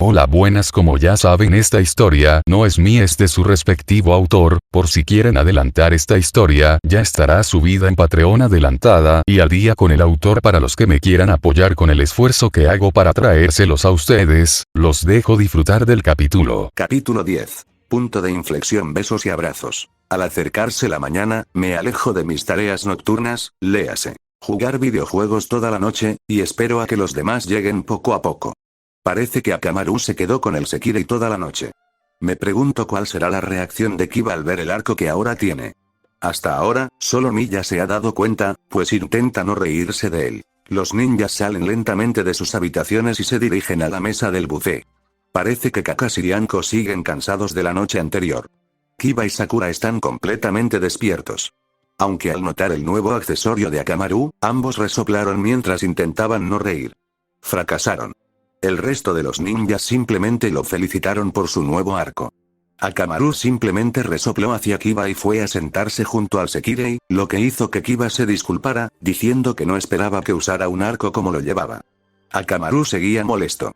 Hola, buenas. Como ya saben, esta historia no es mía, es de su respectivo autor. Por si quieren adelantar esta historia, ya estará subida en Patreon adelantada y al día con el autor. Para los que me quieran apoyar con el esfuerzo que hago para traérselos a ustedes, los dejo disfrutar del capítulo. Capítulo 10. Punto de inflexión. Besos y abrazos. Al acercarse la mañana, me alejo de mis tareas nocturnas, léase, jugar videojuegos toda la noche, y espero a que los demás lleguen poco a poco. Parece que Akamaru se quedó con el Sekirei toda la noche. Me pregunto cuál será la reacción de Kiba al ver el arco que ahora tiene. Hasta ahora, solo Miya se ha dado cuenta, pues intenta no reírse de él. Los ninjas salen lentamente de sus habitaciones y se dirigen a la mesa del buffet. Parece que Kakashi y Anko siguen cansados de la noche anterior. Kiba y Sakura están completamente despiertos. Aunque al notar el nuevo accesorio de Akamaru, ambos resoplaron mientras intentaban no reír. Fracasaron. El resto de los ninjas simplemente lo felicitaron por su nuevo arco. Akamaru simplemente resopló hacia Kiba y fue a sentarse junto al Sekirei, lo que hizo que Kiba se disculpara, diciendo que no esperaba que usara un arco como lo llevaba. Akamaru seguía molesto.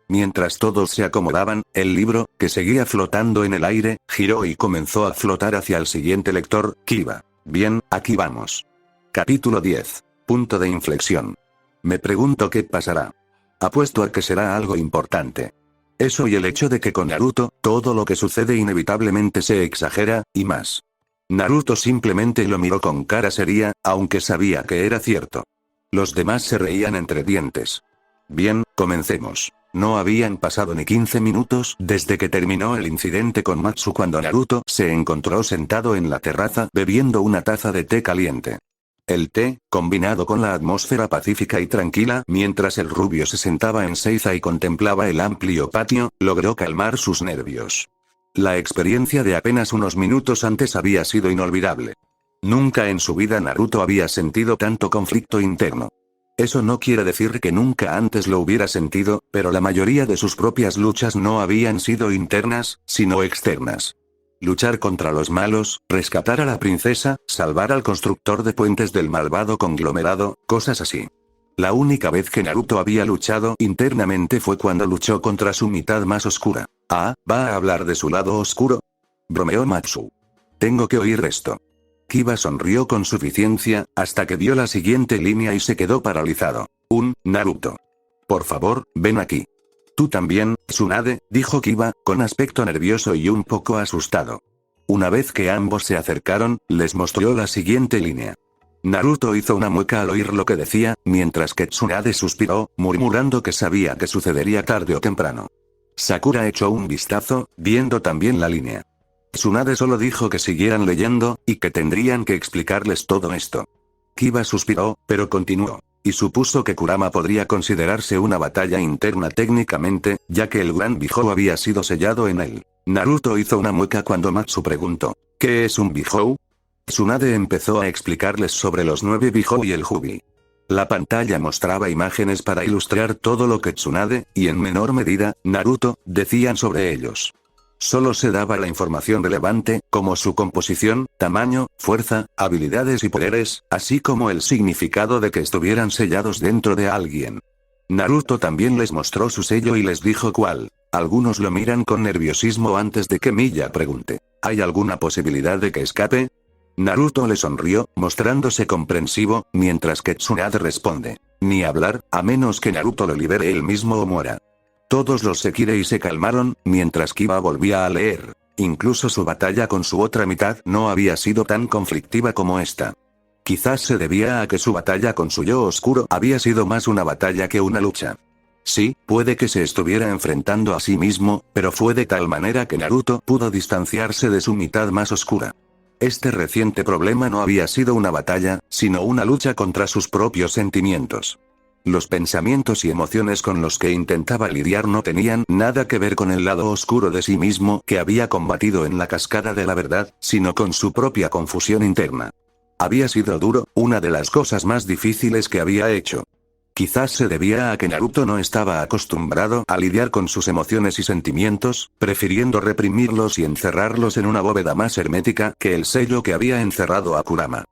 Mientras todos se acomodaban, el libro, que seguía flotando en el aire, giró y comenzó a flotar hacia el siguiente lector, Kiba. Bien, aquí vamos. Capítulo 10. Punto de inflexión. Me pregunto qué pasará. Apuesto a que será algo importante. Eso y el hecho de que con Naruto, todo lo que sucede inevitablemente se exagera, y más. Naruto simplemente lo miró con cara seria, aunque sabía que era cierto. Los demás se reían entre dientes. Bien, comencemos. No habían pasado ni 15 minutos desde que terminó el incidente con Matsu cuando Naruto se encontró sentado en la terraza bebiendo una taza de té caliente. El té, combinado con la atmósfera pacífica y tranquila mientras el rubio se sentaba en Seiza y contemplaba el amplio patio, logró calmar sus nervios. La experiencia de apenas unos minutos antes había sido inolvidable. Nunca en su vida Naruto había sentido tanto conflicto interno. Eso no quiere decir que nunca antes lo hubiera sentido, pero la mayoría de sus propias luchas no habían sido internas, sino externas. Luchar contra los malos, rescatar a la princesa, salvar al constructor de puentes del malvado conglomerado, cosas así. La única vez que Naruto había luchado internamente fue cuando luchó contra su mitad más oscura. Ah, ¿va a hablar de su lado oscuro? Bromeó Matsu. Tengo que oír esto. Kiba sonrió con suficiencia, hasta que vio la siguiente línea y se quedó paralizado. Naruto. Por favor, ven aquí. Tú también, Tsunade, dijo Kiba, con aspecto nervioso y un poco asustado. Una vez que ambos se acercaron, les mostró la siguiente línea. Naruto hizo una mueca al oír lo que decía, mientras que Tsunade suspiró, murmurando que sabía que sucedería tarde o temprano. Sakura echó un vistazo, viendo también la línea. Tsunade solo dijo que siguieran leyendo, y que tendrían que explicarles todo esto. Kiba suspiró, pero continuó. Y supuso que Kurama podría considerarse una batalla interna técnicamente, ya que el Gran Bihou había sido sellado en él. Naruto hizo una mueca cuando Matsu preguntó, ¿qué es un Bihou? Tsunade empezó a explicarles sobre los 9 Bihou y el Jubi. La pantalla mostraba imágenes para ilustrar todo lo que Tsunade, y en menor medida, Naruto, decían sobre ellos. Solo se daba la información relevante, como su composición, tamaño, fuerza, habilidades y poderes, así como el significado de que estuvieran sellados dentro de alguien. Naruto también les mostró su sello y les dijo cuál. Algunos lo miran con nerviosismo antes de que Miya pregunte, ¿hay alguna posibilidad de que escape? Naruto le sonrió, mostrándose comprensivo, mientras que Tsunade responde, ni hablar, a menos que Naruto lo libere él mismo o muera. Todos los Sekirei se calmaron, mientras Kiba volvía a leer. Incluso su batalla con su otra mitad no había sido tan conflictiva como esta. Quizás se debía a que su batalla con su yo oscuro había sido más una batalla que una lucha. Sí, puede que se estuviera enfrentando a sí mismo, pero fue de tal manera que Naruto pudo distanciarse de su mitad más oscura. Este reciente problema no había sido una batalla, sino una lucha contra sus propios sentimientos. Los pensamientos y emociones con los que intentaba lidiar no tenían nada que ver con el lado oscuro de sí mismo que había combatido en la cascada de la verdad, sino con su propia confusión interna. Había sido duro, una de las cosas más difíciles que había hecho. Quizás se debía a que Naruto no estaba acostumbrado a lidiar con sus emociones y sentimientos, prefiriendo reprimirlos y encerrarlos en una bóveda más hermética que el sello que había encerrado a Kurama.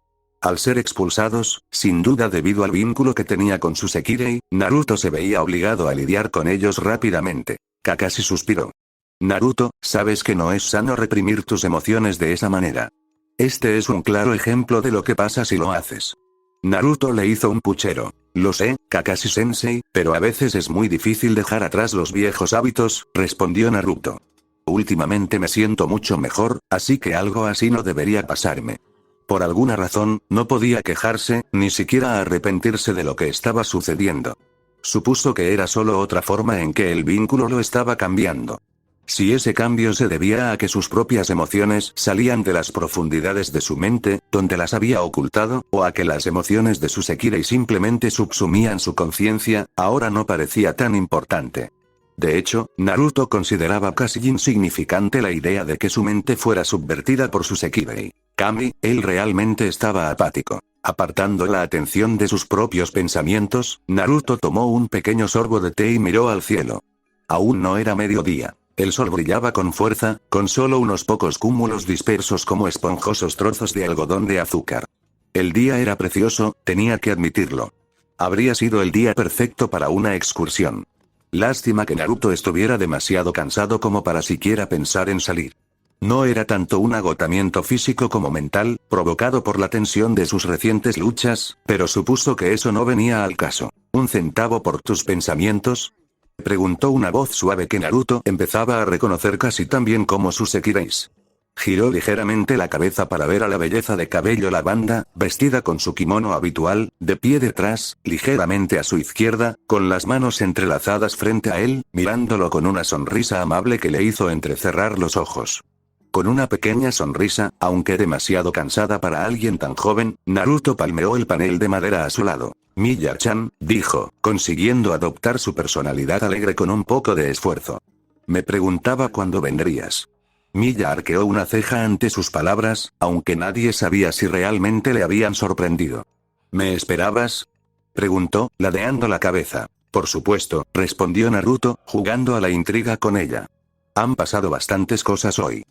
Al ser expulsados, sin duda debido al vínculo que tenía con su Sekirei, Naruto se veía obligado a lidiar con ellos rápidamente. Kakashi suspiró. Naruto, sabes que no es sano reprimir tus emociones de esa manera. Este es un claro ejemplo de lo que pasa si lo haces. Naruto le hizo un puchero. Lo sé, Kakashi-sensei, pero a veces es muy difícil dejar atrás los viejos hábitos, respondió Naruto. Últimamente me siento mucho mejor, así que algo así no debería pasarme. Por alguna razón, no podía quejarse, ni siquiera arrepentirse de lo que estaba sucediendo. Supuso que era solo otra forma en que el vínculo lo estaba cambiando. Si ese cambio se debía a que sus propias emociones salían de las profundidades de su mente, donde las había ocultado, o a que las emociones de su Sekirei simplemente subsumían su conciencia, ahora no parecía tan importante. De hecho, Naruto consideraba casi insignificante la idea de que su mente fuera subvertida por su Sekirei. Kami, él realmente estaba apático. Apartando la atención de sus propios pensamientos, Naruto tomó un pequeño sorbo de té y miró al cielo. Aún no era mediodía. El sol brillaba con fuerza, con solo unos pocos cúmulos dispersos como esponjosos trozos de algodón de azúcar. El día era precioso, tenía que admitirlo. Habría sido el día perfecto para una excursión. Lástima que Naruto estuviera demasiado cansado como para siquiera pensar en salir. No era tanto un agotamiento físico como mental, provocado por la tensión de sus recientes luchas, pero supuso que eso no venía al caso. ¿Un centavo por tus pensamientos?, preguntó una voz suave que Naruto empezaba a reconocer casi tan bien como sus Sekireis. Giró ligeramente la cabeza para ver a la belleza de cabello lavanda, vestida con su kimono habitual, de pie detrás, ligeramente a su izquierda, con las manos entrelazadas frente a él, mirándolo con una sonrisa amable que le hizo entrecerrar los ojos. Con una pequeña sonrisa, aunque demasiado cansada para alguien tan joven, Naruto palmeó el panel de madera a su lado. Miya-chan, dijo, consiguiendo adoptar su personalidad alegre con un poco de esfuerzo. Me preguntaba cuándo vendrías. Miya arqueó una ceja ante sus palabras, aunque nadie sabía si realmente le habían sorprendido. ¿Me esperabas?, preguntó, ladeando la cabeza. Por supuesto, respondió Naruto, jugando a la intriga con ella. Han pasado bastantes cosas hoy.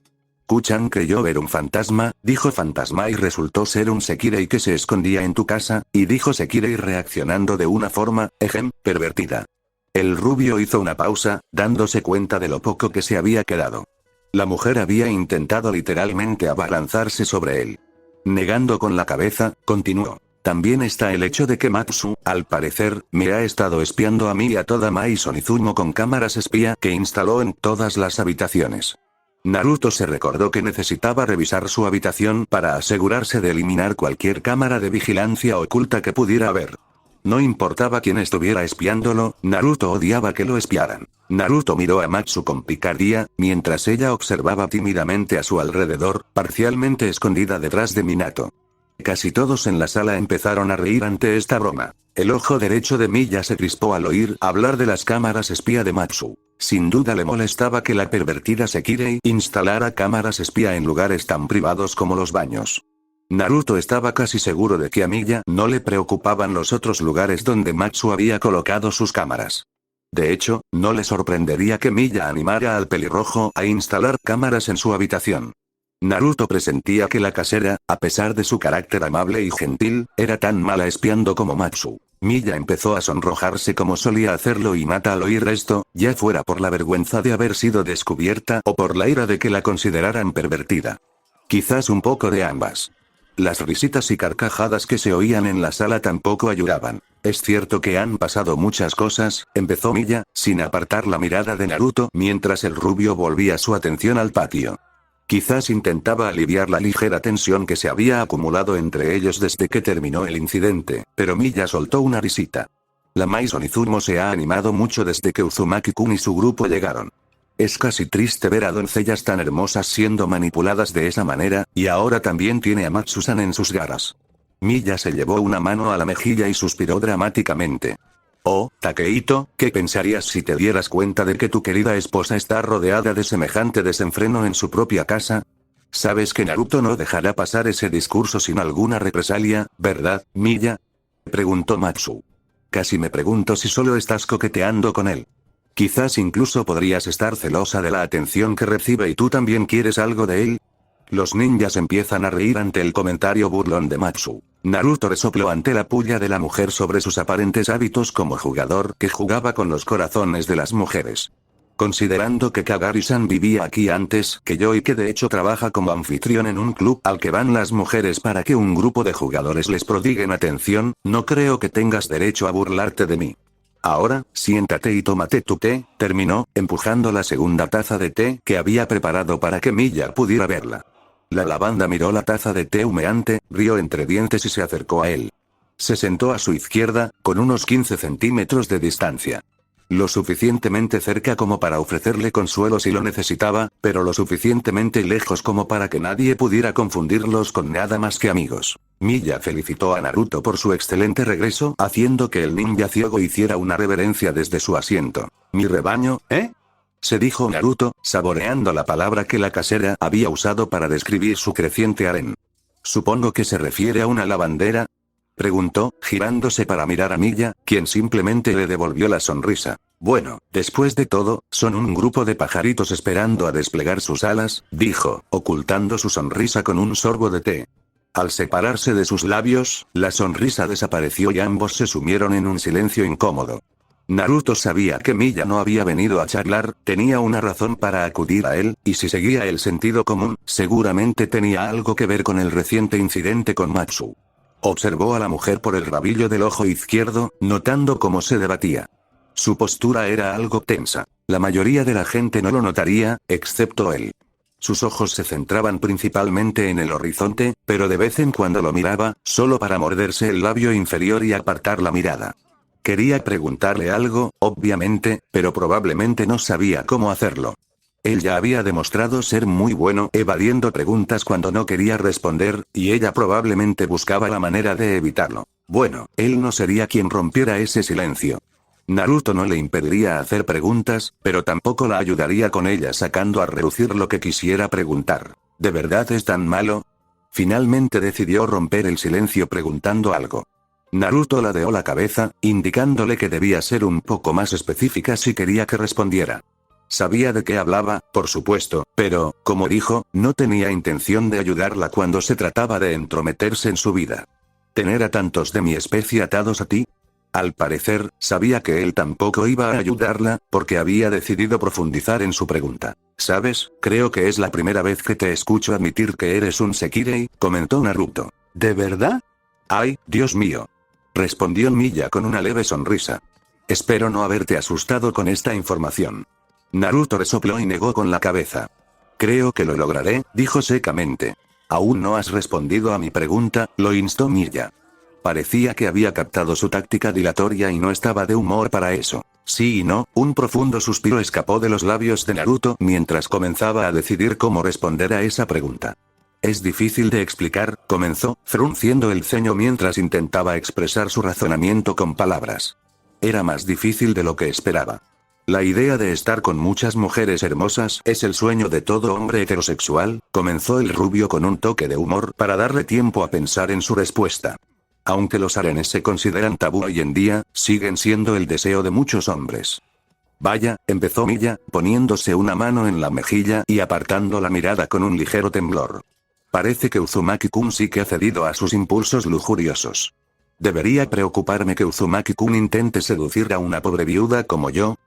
Kuchan creyó ver un fantasma, dijo fantasma y resultó ser un Sekirei que se escondía en tu casa, y dijo Sekirei reaccionando de una forma, pervertida. El rubio hizo una pausa, dándose cuenta de lo poco que se había quedado. La mujer había intentado literalmente abalanzarse sobre él. Negando con la cabeza, continuó. También está el hecho de que Matsu, al parecer, me ha estado espiando a mí y a toda Mai Sonizuno con cámaras espía que instaló en todas las habitaciones. Naruto se recordó que necesitaba revisar su habitación para asegurarse de eliminar cualquier cámara de vigilancia oculta que pudiera haber. No importaba quién estuviera espiándolo, Naruto odiaba que lo espiaran. Naruto miró a Matsu con picardía, mientras ella observaba tímidamente a su alrededor, parcialmente escondida detrás de Minato. Casi todos en la sala empezaron a reír ante esta broma. El ojo derecho de Miya se crispó al oír hablar de las cámaras espía de Matsu. Sin duda le molestaba que la pervertida Sekirei instalara cámaras espía en lugares tan privados como los baños. Naruto estaba casi seguro de que a Miya no le preocupaban los otros lugares donde Matsu había colocado sus cámaras. De hecho, no le sorprendería que Miya animara al pelirrojo a instalar cámaras en su habitación. Naruto presentía que la casera, a pesar de su carácter amable y gentil, era tan mala espiando como Matsu. Miya empezó a sonrojarse como solía hacerlo y Mata al oír esto, ya fuera por la vergüenza de haber sido descubierta o por la ira de que la consideraran pervertida. Quizás un poco de ambas. Las risitas y carcajadas que se oían en la sala tampoco ayudaban. Es cierto que han pasado muchas cosas, empezó Miya, sin apartar la mirada de Naruto mientras el rubio volvía su atención al patio. Quizás intentaba aliviar la ligera tensión que se había acumulado entre ellos desde que terminó el incidente, pero Miya soltó una risita. La Mai Sonizuno se ha animado mucho desde que Uzumaki-kun y su grupo llegaron. Es casi triste ver a doncellas tan hermosas siendo manipuladas de esa manera, y ahora también tiene a Matsu-san en sus garras. Miya se llevó una mano a la mejilla y suspiró dramáticamente. Oh, Takehito, ¿qué pensarías si te dieras cuenta de que tu querida esposa está rodeada de semejante desenfreno en su propia casa? Sabes que Naruto no dejará pasar ese discurso sin alguna represalia, ¿verdad, Miya?, preguntó Matsu. Casi me pregunto si solo estás coqueteando con él. Quizás incluso podrías estar celosa de la atención que recibe y tú también quieres algo de él. Los ninjas empiezan a reír ante el comentario burlón de Matsu. Naruto resopló ante la pulla de la mujer sobre sus aparentes hábitos como jugador que jugaba con los corazones de las mujeres. Considerando que Kagari-san vivía aquí antes que yo y que de hecho trabaja como anfitrión en un club al que van las mujeres para que un grupo de jugadores les prodiguen atención, no creo que tengas derecho a burlarte de mí. Ahora, siéntate y tómate tu té, terminó, empujando la segunda taza de té que había preparado para que Miya pudiera verla. La lavanda miró la taza de té humeante, rió entre dientes y se acercó a él. Se sentó a su izquierda, con unos 15 centímetros de distancia. Lo suficientemente cerca como para ofrecerle consuelo si lo necesitaba, pero lo suficientemente lejos como para que nadie pudiera confundirlos con nada más que amigos. Miya felicitó a Naruto por su excelente regreso, haciendo que el ninja ciego hiciera una reverencia desde su asiento. ¿Mi rebaño, se dijo Naruto, saboreando la palabra que la casera había usado para describir su creciente harén. Supongo que se refiere a una lavandera, preguntó, girándose para mirar a Miya, quien simplemente le devolvió la sonrisa. Bueno, después de todo, son un grupo de pajaritos esperando a desplegar sus alas, dijo, ocultando su sonrisa con un sorbo de té. Al separarse de sus labios, la sonrisa desapareció y ambos se sumieron en un silencio incómodo. Naruto sabía que Miya no había venido a charlar, tenía una razón para acudir a él, y si seguía el sentido común, seguramente tenía algo que ver con el reciente incidente con Matsu. Observó a la mujer por el rabillo del ojo izquierdo, notando cómo se debatía. Su postura era algo tensa. La mayoría de la gente no lo notaría, excepto él. Sus ojos se centraban principalmente en el horizonte, pero de vez en cuando lo miraba, solo para morderse el labio inferior y apartar la mirada. Quería preguntarle algo, obviamente, pero probablemente no sabía cómo hacerlo. Él ya había demostrado ser muy bueno evadiendo preguntas cuando no quería responder, y ella probablemente buscaba la manera de evitarlo. Bueno, él no sería quien rompiera ese silencio. Naruto no le impediría hacer preguntas, pero tampoco la ayudaría con ellas sacando a relucir lo que quisiera preguntar. ¿De verdad es tan malo? Finalmente decidió romper el silencio preguntando algo. Naruto ladeó la cabeza, indicándole que debía ser un poco más específica si quería que respondiera. Sabía de qué hablaba, por supuesto, pero, como dijo, no tenía intención de ayudarla cuando se trataba de entrometerse en su vida. ¿Tener a tantos de mi especie atados a ti? Al parecer, sabía que él tampoco iba a ayudarla, porque había decidido profundizar en su pregunta. ¿Sabes? Creo que es la primera vez que te escucho admitir que eres un Sekirei, comentó Naruto. ¿De verdad? ¡Ay, Dios mío! Respondió Miya con una leve sonrisa. Espero no haberte asustado con esta información. Naruto resopló y negó con la cabeza. Creo que lo lograré, dijo secamente. Aún no has respondido a mi pregunta, lo instó Miya. Parecía que había captado su táctica dilatoria y no estaba de humor para eso. Sí y no, un profundo suspiro escapó de los labios de Naruto mientras comenzaba a decidir cómo responder a esa pregunta. Es difícil de explicar, comenzó, frunciendo el ceño mientras intentaba expresar su razonamiento con palabras. Era más difícil de lo que esperaba. La idea de estar con muchas mujeres hermosas es el sueño de todo hombre heterosexual, comenzó el rubio con un toque de humor para darle tiempo a pensar en su respuesta. Aunque los harenes se consideran tabú hoy en día, siguen siendo el deseo de muchos hombres. Vaya, empezó Miya, poniéndose una mano en la mejilla y apartando la mirada con un ligero temblor. Parece que Uzumaki-kun sí que ha cedido a sus impulsos lujuriosos. ¿Debería preocuparme que Uzumaki-kun intente seducir a una pobre viuda como yo?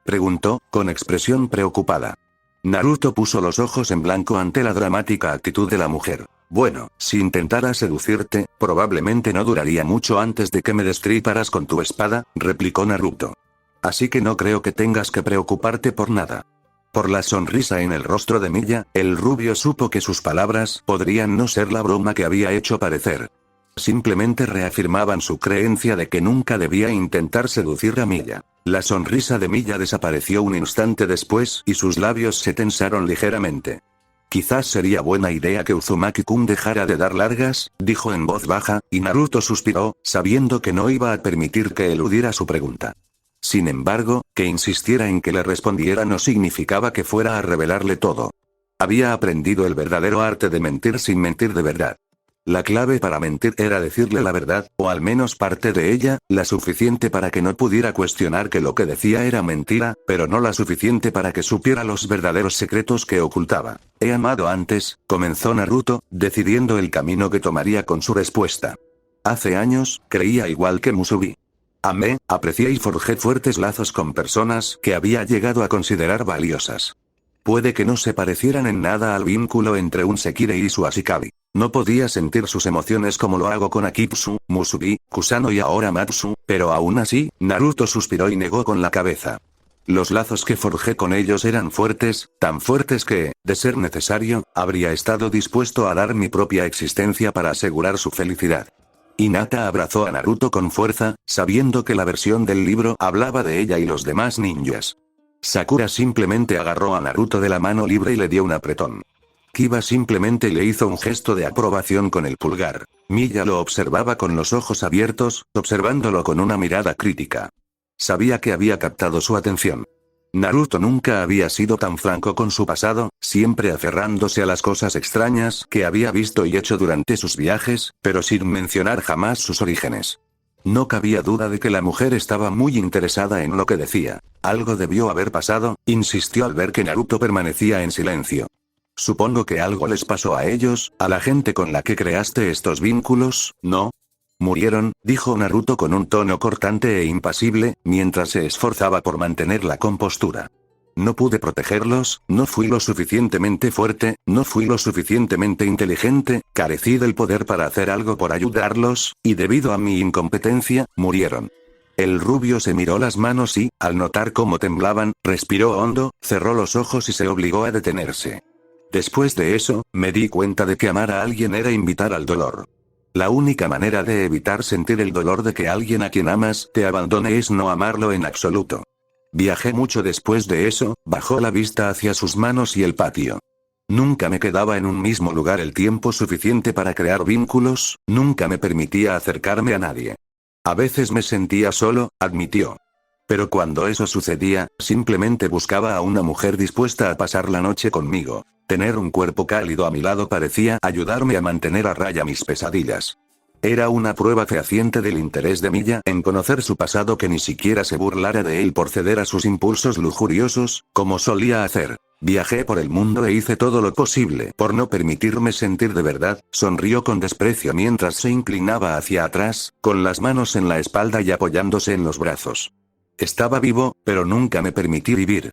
Preguntó, con expresión preocupada. Naruto puso los ojos en blanco ante la dramática actitud de la mujer. Bueno, si intentara seducirte, probablemente no duraría mucho antes de que me destriparas con tu espada, replicó Naruto. Así que no creo que tengas que preocuparte por nada. Por la sonrisa en el rostro de Miya, el rubio supo que sus palabras podrían no ser la broma que había hecho parecer. Simplemente reafirmaban su creencia de que nunca debía intentar seducir a Miya. La sonrisa de Miya desapareció un instante después y sus labios se tensaron ligeramente. Quizás sería buena idea que Uzumaki-kun dejara de dar largas, dijo en voz baja, y Naruto suspiró, sabiendo que no iba a permitir que eludiera su pregunta. Sin embargo, que insistiera en que le respondiera no significaba que fuera a revelarle todo. Había aprendido el verdadero arte de mentir sin mentir de verdad. La clave para mentir era decirle la verdad, o al menos parte de ella, la suficiente para que no pudiera cuestionar que lo que decía era mentira, pero no la suficiente para que supiera los verdaderos secretos que ocultaba. He amado antes, comenzó Naruto, decidiendo el camino que tomaría con su respuesta. Hace años, creía igual que Musubi. Amé, aprecié y forjé fuertes lazos con personas que había llegado a considerar valiosas. Puede que no se parecieran en nada al vínculo entre un Sekirei y su Ashikabi. No podía sentir sus emociones como lo hago con Akitsu, Musubi, Kusano y ahora Matsu, pero aún así, Naruto suspiró y negó con la cabeza. Los lazos que forjé con ellos eran fuertes, tan fuertes que, de ser necesario, habría estado dispuesto a dar mi propia existencia para asegurar su felicidad. Hinata abrazó a Naruto con fuerza, sabiendo que la versión del libro hablaba de ella y los demás ninjas. Sakura simplemente agarró a Naruto de la mano libre y le dio un apretón. Kiba simplemente le hizo un gesto de aprobación con el pulgar. Miya lo observaba con los ojos abiertos, observándolo con una mirada crítica. Sabía que había captado su atención. Naruto nunca había sido tan franco con su pasado, siempre aferrándose a las cosas extrañas que había visto y hecho durante sus viajes, pero sin mencionar jamás sus orígenes. No cabía duda de que la mujer estaba muy interesada en lo que decía. Algo debió haber pasado, insistió al ver que Naruto permanecía en silencio. Supongo que algo les pasó a ellos, a la gente con la que creaste estos vínculos, ¿no? Murieron, dijo Naruto con un tono cortante e impasible, mientras se esforzaba por mantener la compostura. No pude protegerlos, no fui lo suficientemente fuerte, no fui lo suficientemente inteligente, carecí del poder para hacer algo por ayudarlos, y debido a mi incompetencia, murieron. El rubio se miró las manos y, al notar cómo temblaban, respiró hondo, cerró los ojos y se obligó a detenerse. Después de eso, me di cuenta de que amar a alguien era invitar al dolor. La única manera de evitar sentir el dolor de que alguien a quien amas te abandone es no amarlo en absoluto. Viajé mucho después de eso, bajó la vista hacia sus manos y el patio. Nunca me quedaba en un mismo lugar el tiempo suficiente para crear vínculos, nunca me permitía acercarme a nadie. A veces me sentía solo, admitió. Pero cuando eso sucedía, simplemente buscaba a una mujer dispuesta a pasar la noche conmigo. Tener un cuerpo cálido a mi lado parecía ayudarme a mantener a raya mis pesadillas. Era una prueba fehaciente del interés de Miya en conocer su pasado que ni siquiera se burlara de él por ceder a sus impulsos lujuriosos, como solía hacer. Viajé por el mundo e hice todo lo posible por no permitirme sentir de verdad, sonrió con desprecio mientras se inclinaba hacia atrás, con las manos en la espalda y apoyándose en los brazos. Estaba vivo, pero nunca me permití vivir.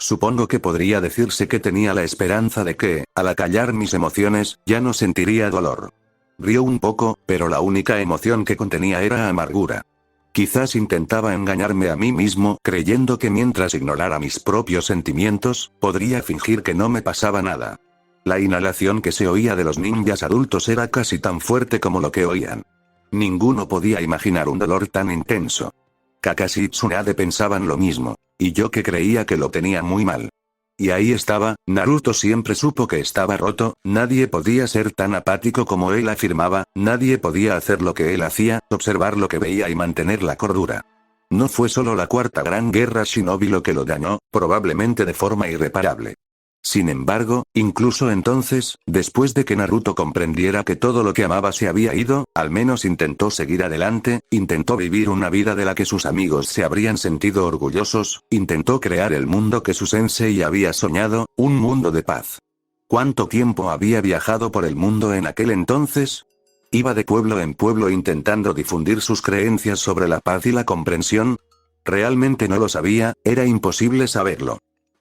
Supongo que podría decirse que tenía la esperanza de que, al acallar mis emociones, ya no sentiría dolor. Rió un poco, pero la única emoción que contenía era amargura. Quizás intentaba engañarme a mí mismo, creyendo que mientras ignorara mis propios sentimientos, podría fingir que no me pasaba nada. La inhalación que se oía de los ninjas adultos era casi tan fuerte como lo que oían. Ninguno podía imaginar un dolor tan intenso. Kakashi y Tsunade pensaban lo mismo, y yo que creía que lo tenía muy mal. Y ahí estaba, Naruto siempre supo que estaba roto, nadie podía ser tan apático como él afirmaba, nadie podía hacer lo que él hacía, observar lo que veía y mantener la cordura. No fue solo la cuarta gran guerra shinobi lo que lo dañó, probablemente de forma irreparable. Sin embargo, incluso entonces, después de que Naruto comprendiera que todo lo que amaba se había ido, al menos intentó seguir adelante, intentó vivir una vida de la que sus amigos se habrían sentido orgullosos, intentó crear el mundo que su sensei había soñado, un mundo de paz. ¿Cuánto tiempo había viajado por el mundo en aquel entonces? ¿Iba de pueblo en pueblo intentando difundir sus creencias sobre la paz y la comprensión? Realmente no lo sabía, era imposible saberlo.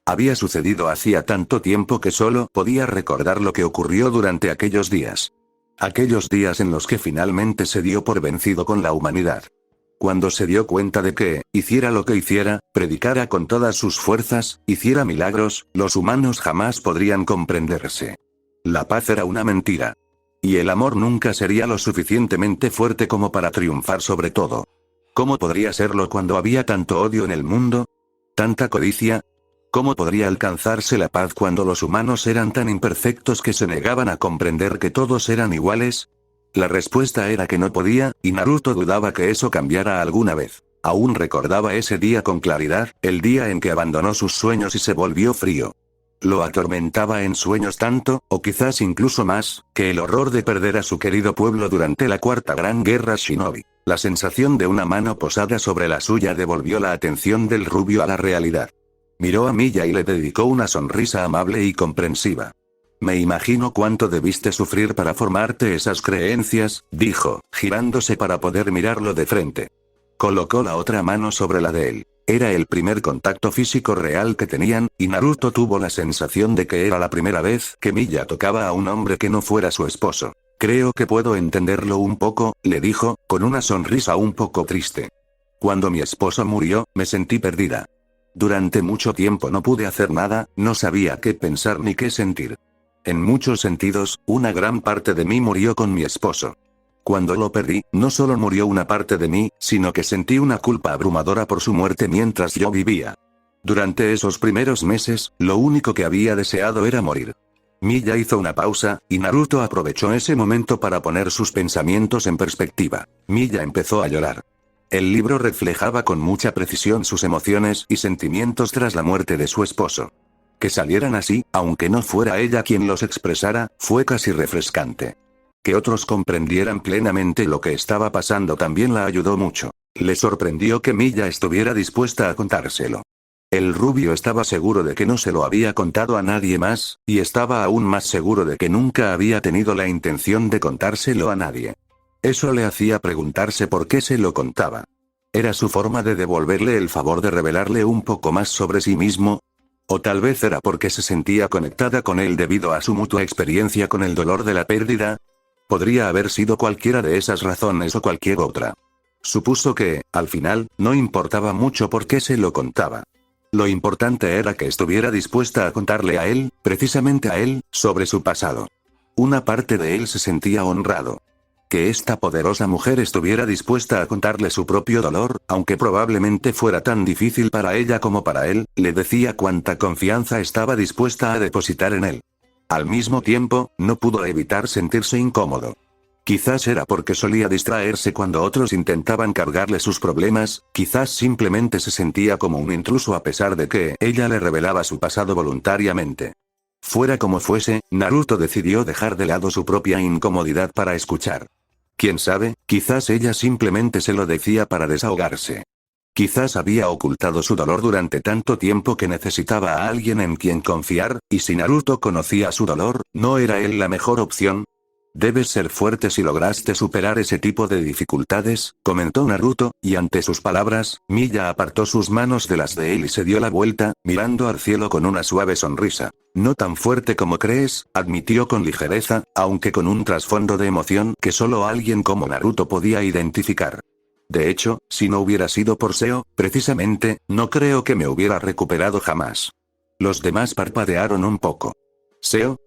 Había sucedido hacía tanto tiempo que solo podía recordar lo que ocurrió durante aquellos días. Aquellos días en los que finalmente se dio por vencido con la humanidad. Cuando se dio cuenta de que, hiciera lo que hiciera, predicara con todas sus fuerzas, hiciera milagros, los humanos jamás podrían comprenderse. La paz era una mentira. Y el amor nunca sería lo suficientemente fuerte como para triunfar sobre todo. ¿Cómo podría serlo cuando había tanto odio en el mundo? ¿Tanta codicia? ¿Cómo podría alcanzarse la paz cuando los humanos eran tan imperfectos que se negaban a comprender que todos eran iguales? La respuesta era que no podía, y Naruto dudaba que eso cambiara alguna vez. Aún recordaba ese día con claridad, el día en que abandonó sus sueños y se volvió frío. Lo atormentaba en sueños tanto, o quizás incluso más, que el horror de perder a su querido pueblo durante la cuarta gran guerra shinobi. La sensación de una mano posada sobre la suya devolvió la atención del rubio a la realidad. Miró a Miya y le dedicó una sonrisa amable y comprensiva. Me imagino cuánto debiste sufrir para formarte esas creencias, dijo, girándose para poder mirarlo de frente. Colocó la otra mano sobre la de él. Era el primer contacto físico real que tenían, y Naruto tuvo la sensación de que era la primera vez que Miya tocaba a un hombre que no fuera su esposo. Creo que puedo entenderlo un poco, le dijo, con una sonrisa un poco triste. Cuando mi esposo murió, me sentí perdida. Durante mucho tiempo no pude hacer nada, no sabía qué pensar ni qué sentir. En muchos sentidos, una gran parte de mí murió con mi esposo. Cuando lo perdí, no solo murió una parte de mí, sino que sentí una culpa abrumadora por su muerte mientras yo vivía. Durante esos primeros meses, lo único que había deseado era morir. Miya hizo una pausa, y Naruto aprovechó ese momento para poner sus pensamientos en perspectiva. Miya empezó a llorar. El libro reflejaba con mucha precisión sus emociones y sentimientos tras la muerte de su esposo. Que salieran así, aunque no fuera ella quien los expresara, fue casi refrescante. Que otros comprendieran plenamente lo que estaba pasando también la ayudó mucho. Le sorprendió que Miya estuviera dispuesta a contárselo. El rubio estaba seguro de que no se lo había contado a nadie más, y estaba aún más seguro de que nunca había tenido la intención de contárselo a nadie. Eso le hacía preguntarse por qué se lo contaba. ¿Era su forma de devolverle el favor de revelarle un poco más sobre sí mismo? O tal vez era porque se sentía conectada con él debido a su mutua experiencia con el dolor de la pérdida. Podría haber sido cualquiera de esas razones o cualquier otra. Supuso que, al final, no importaba mucho por qué se lo contaba. Lo importante era que estuviera dispuesta a contarle a él, precisamente a él, sobre su pasado. Una parte de él se sentía honrado. Que esta poderosa mujer estuviera dispuesta a contarle su propio dolor, aunque probablemente fuera tan difícil para ella como para él, le decía cuánta confianza estaba dispuesta a depositar en él. Al mismo tiempo, no pudo evitar sentirse incómodo. Quizás era porque solía distraerse cuando otros intentaban cargarle sus problemas, quizás simplemente se sentía como un intruso a pesar de que ella le revelaba su pasado voluntariamente. Fuera como fuese, Naruto decidió dejar de lado su propia incomodidad para escuchar. Quién sabe, quizás ella simplemente se lo decía para desahogarse. Quizás había ocultado su dolor durante tanto tiempo que necesitaba a alguien en quien confiar, y si Naruto conocía su dolor, ¿no era él la mejor opción? Debes ser fuerte si lograste superar ese tipo de dificultades, comentó Naruto, y ante sus palabras, Miya apartó sus manos de las de él y se dio la vuelta, mirando al cielo con una suave sonrisa. No tan fuerte como crees, admitió con ligereza, aunque con un trasfondo de emoción que solo alguien como Naruto podía identificar. De hecho, si no hubiera sido por Seo, precisamente, no creo que me hubiera recuperado jamás. Los demás parpadearon un poco. ¿Seo?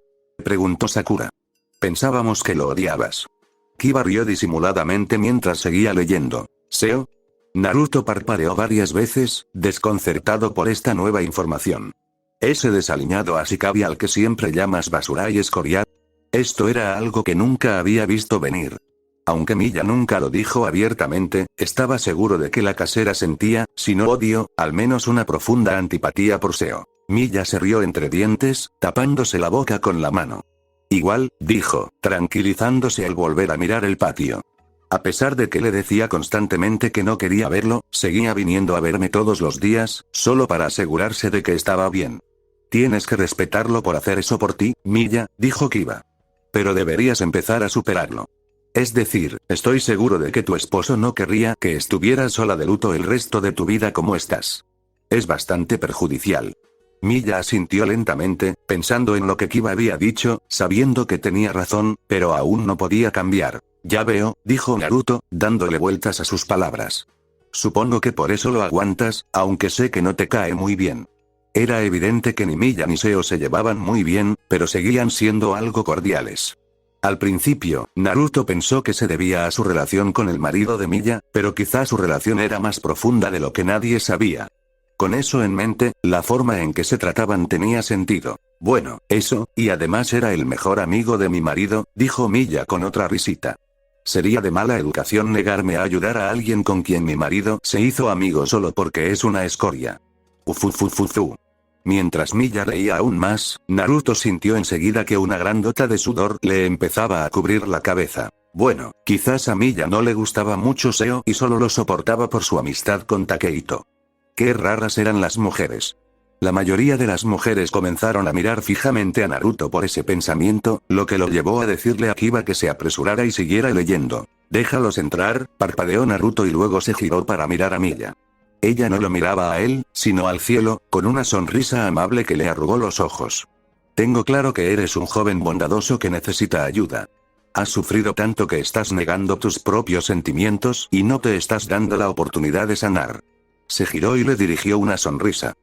Preguntó Sakura. Pensábamos que lo odiabas. Kiba rió disimuladamente mientras seguía leyendo. ¿Seo? Naruto parpadeó varias veces, desconcertado por esta nueva información. Ese desaliñado Ashikabi al que siempre llamas basura y escorial. Esto era algo que nunca había visto venir. Aunque Miya nunca lo dijo abiertamente, estaba seguro de que la casera sentía, si no odio, al menos una profunda antipatía por Seo. Miya se rió entre dientes, tapándose la boca con la mano. Igual, dijo, tranquilizándose al volver a mirar el patio. A pesar de que le decía constantemente que no quería verlo, seguía viniendo a verme todos los días, solo para asegurarse de que estaba bien. Tienes que respetarlo por hacer eso por ti, Miya, dijo Kiba. Pero deberías empezar a superarlo. Es decir, estoy seguro de que tu esposo no querría que estuvieras sola de luto el resto de tu vida como estás. Es bastante perjudicial. Miya asintió lentamente, pensando en lo que Kiba había dicho, sabiendo que tenía razón, pero aún no podía cambiar. Ya veo, dijo Naruto, dándole vueltas a sus palabras. Supongo que por eso lo aguantas, aunque sé que no te cae muy bien. Era evidente que ni Miya ni Seo se llevaban muy bien, pero seguían siendo algo cordiales. Al principio, Naruto pensó que se debía a su relación con el marido de Miya, pero quizá su relación era más profunda de lo que nadie sabía. Con eso en mente, la forma en que se trataban tenía sentido. Bueno, eso, y además era el mejor amigo de mi marido, dijo Miya con otra risita. Sería de mala educación negarme a ayudar a alguien con quien mi marido se hizo amigo solo porque es una escoria. Ufufufufu. Mientras Miya reía aún más, Naruto sintió enseguida que una gran gota de sudor le empezaba a cubrir la cabeza. Bueno, quizás a Miya no le gustaba mucho Seo y solo lo soportaba por su amistad con Takehito. Qué raras eran las mujeres. La mayoría de las mujeres comenzaron a mirar fijamente a Naruto por ese pensamiento, lo que lo llevó a decirle a Kiba que se apresurara y siguiera leyendo. Déjalos entrar, parpadeó Naruto y luego se giró para mirar a Miya. Ella no lo miraba a él, sino al cielo, con una sonrisa amable que le arrugó los ojos. Tengo claro que eres un joven bondadoso que necesita ayuda. Has sufrido tanto que estás negando tus propios sentimientos y no te estás dando la oportunidad de sanar. Se giró y le dirigió una sonrisa.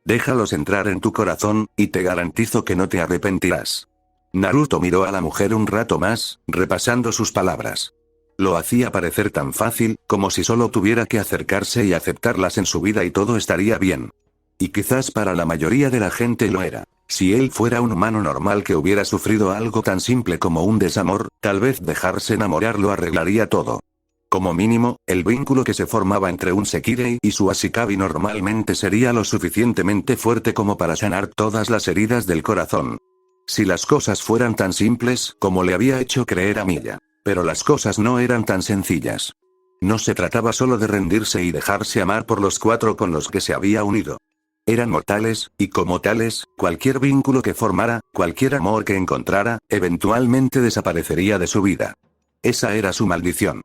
Déjalos entrar en tu corazón, y te garantizo que no te arrepentirás. Naruto miró a la mujer un rato más, repasando sus palabras. Lo hacía parecer tan fácil, como si solo tuviera que acercarse y aceptarlas en su vida y todo estaría bien. Y quizás para la mayoría de la gente lo era. Si él fuera un humano normal que hubiera sufrido algo tan simple como un desamor, tal vez dejarse enamorar lo arreglaría todo. Como mínimo, el vínculo que se formaba entre un Sekirei y su Ashikabi normalmente sería lo suficientemente fuerte como para sanar todas las heridas del corazón. Si las cosas fueran tan simples como le había hecho creer a Miya. Pero las cosas no eran tan sencillas. No se trataba solo de rendirse y dejarse amar por los 4 con los que se había unido. Eran mortales, y como tales, cualquier vínculo que formara, cualquier amor que encontrara, eventualmente desaparecería de su vida. Esa era su maldición.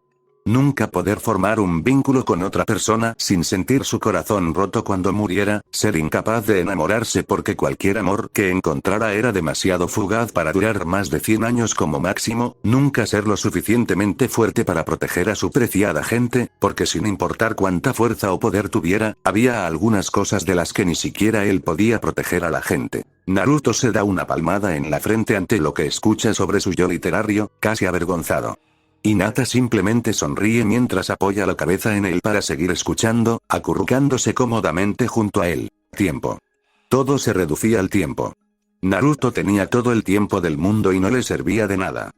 Nunca poder formar un vínculo con otra persona sin sentir su corazón roto cuando muriera, ser incapaz de enamorarse porque cualquier amor que encontrara era demasiado fugaz para durar más de 100 años como máximo, nunca ser lo suficientemente fuerte para proteger a su preciada gente, porque sin importar cuánta fuerza o poder tuviera, había algunas cosas de las que ni siquiera él podía proteger a la gente. Naruto se da una palmada en la frente ante lo que escucha sobre su yo literario, casi avergonzado. Hinata simplemente sonríe mientras apoya la cabeza en él para seguir escuchando, acurrucándose cómodamente junto a él. Tiempo. Todo se reducía al tiempo. Naruto tenía todo el tiempo del mundo y no le servía de nada.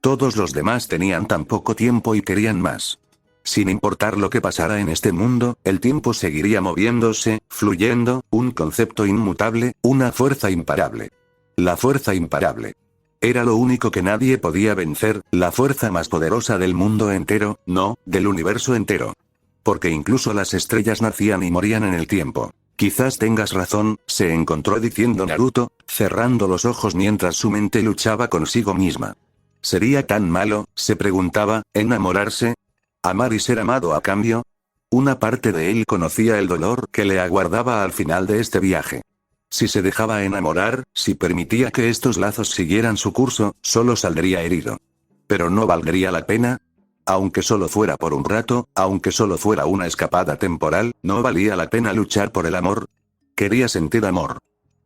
Todos los demás tenían tan poco tiempo y querían más. Sin importar lo que pasara en este mundo, el tiempo seguiría moviéndose, fluyendo, un concepto inmutable, una fuerza imparable. La fuerza imparable. Era lo único que nadie podía vencer, la fuerza más poderosa del mundo entero, no, del universo entero. Porque incluso las estrellas nacían y morían en el tiempo. Quizás tengas razón, se encontró diciendo Naruto, cerrando los ojos mientras su mente luchaba consigo misma. ¿Sería tan malo, se preguntaba, enamorarse? ¿Amar y ser amado a cambio? Una parte de él conocía el dolor que le aguardaba al final de este viaje. Si se dejaba enamorar, si permitía que estos lazos siguieran su curso, solo saldría herido. ¿Pero no valdría la pena? Aunque solo fuera por un rato, aunque solo fuera una escapada temporal, ¿no valía la pena luchar por el amor? Quería sentir amor.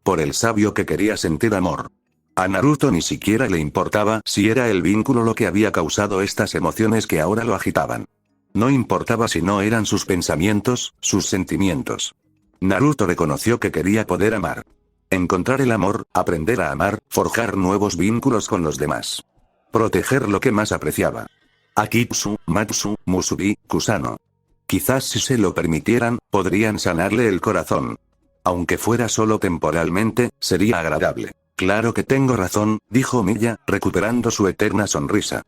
Por el sabio que quería sentir amor. A Naruto ni siquiera le importaba si era el vínculo lo que había causado estas emociones que ahora lo agitaban. No importaba si no eran sus pensamientos, sus sentimientos. Naruto reconoció que quería poder amar. Encontrar el amor, aprender a amar, forjar nuevos vínculos con los demás. Proteger lo que más apreciaba. Akitsu, Matsu, Musubi, Kusano. Quizás si se lo permitieran, podrían sanarle el corazón. Aunque fuera solo temporalmente, sería agradable. Claro que tengo razón, dijo Miya, recuperando su eterna sonrisa.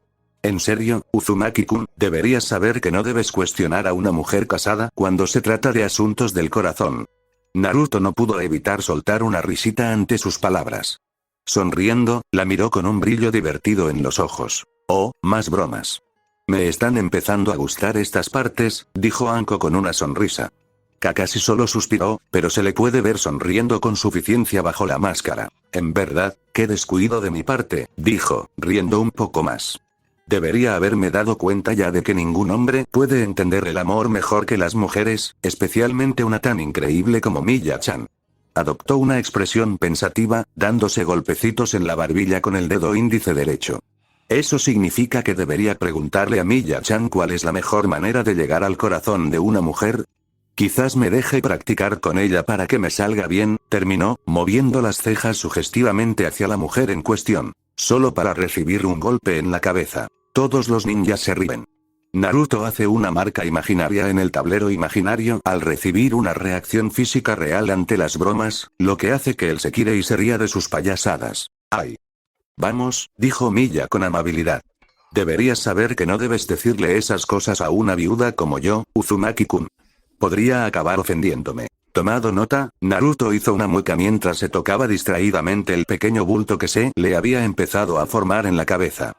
En serio, Uzumaki-kun, deberías saber que no debes cuestionar a una mujer casada cuando se trata de asuntos del corazón. Naruto no pudo evitar soltar una risita ante sus palabras. Sonriendo, la miró con un brillo divertido en los ojos. Oh, más bromas. Me están empezando a gustar estas partes, dijo Anko con una sonrisa. Kakashi solo suspiró, pero se le puede ver sonriendo con suficiencia bajo la máscara. En verdad, qué descuido de mi parte, dijo, riendo un poco más. Debería haberme dado cuenta ya de que ningún hombre puede entender el amor mejor que las mujeres, especialmente una tan increíble como Miya-chan. Adoptó una expresión pensativa, dándose golpecitos en la barbilla con el dedo índice derecho. ¿Eso significa que debería preguntarle a Miya-chan cuál es la mejor manera de llegar al corazón de una mujer? Quizás me deje practicar con ella para que me salga bien, terminó, moviendo las cejas sugestivamente hacia la mujer en cuestión. Solo para recibir un golpe en la cabeza. Todos los ninjas se ríen. Naruto hace una marca imaginaria en el tablero imaginario al recibir una reacción física real ante las bromas, lo que hace que el Sekirei se ría de sus payasadas. ¡Ay! Vamos, dijo Miya con amabilidad. Deberías saber que no debes decirle esas cosas a una viuda como yo, Uzumaki-kun. Podría acabar ofendiéndome. Tomado nota, Naruto hizo una mueca mientras se tocaba distraídamente el pequeño bulto que se le había empezado a formar en la cabeza.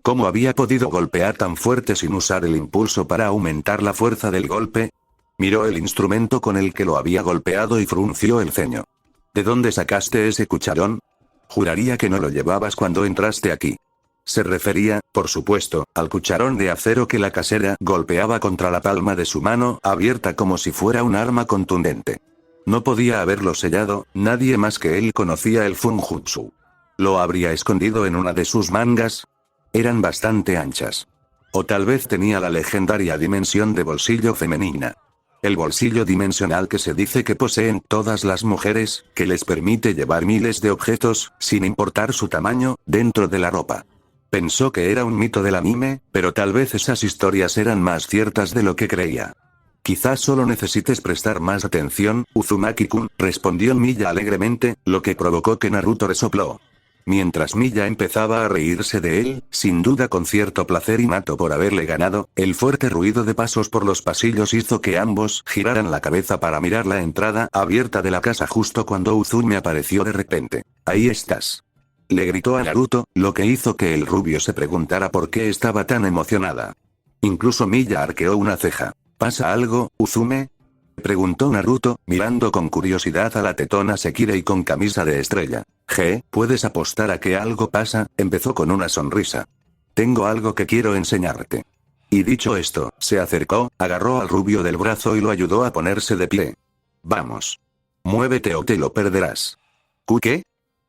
¿Cómo había podido golpear tan fuerte sin usar el impulso para aumentar la fuerza del golpe? Miró el instrumento con el que lo había golpeado y frunció el ceño. ¿De dónde sacaste ese cucharón? Juraría que no lo llevabas cuando entraste aquí. Se refería, por supuesto, al cucharón de acero que la casera golpeaba contra la palma de su mano abierta como si fuera un arma contundente. No podía haberlo sellado, nadie más que él conocía el Funjutsu. ¿Lo habría escondido en una de sus mangas? Eran bastante anchas. O tal vez tenía la legendaria dimensión de bolsillo femenina. El bolsillo dimensional que se dice que poseen todas las mujeres, que les permite llevar miles de objetos, sin importar su tamaño, dentro de la ropa. Pensó que era un mito del anime, pero tal vez esas historias eran más ciertas de lo que creía. Quizás solo necesites prestar más atención, Uzumaki-kun, respondió Miya alegremente, lo que provocó que Naruto resopló. Mientras Miya empezaba a reírse de él, sin duda con cierto placer innato por haberle ganado, el fuerte ruido de pasos por los pasillos hizo que ambos giraran la cabeza para mirar la entrada abierta de la casa justo cuando Uzumi apareció de repente. «Ahí estás», le gritó a Naruto, lo que hizo que el rubio se preguntara por qué estaba tan emocionada. Incluso Miya arqueó una ceja. ¿Pasa algo, Uzume?, preguntó Naruto, mirando con curiosidad a la tetona Sekirei con camisa de estrella. ¿Puedes apostar a que algo pasa?, empezó con una sonrisa. Tengo algo que quiero enseñarte. Y dicho esto, se acercó, agarró al rubio del brazo y lo ayudó a ponerse de pie. Vamos. Muévete o te lo perderás. ¿Qué?,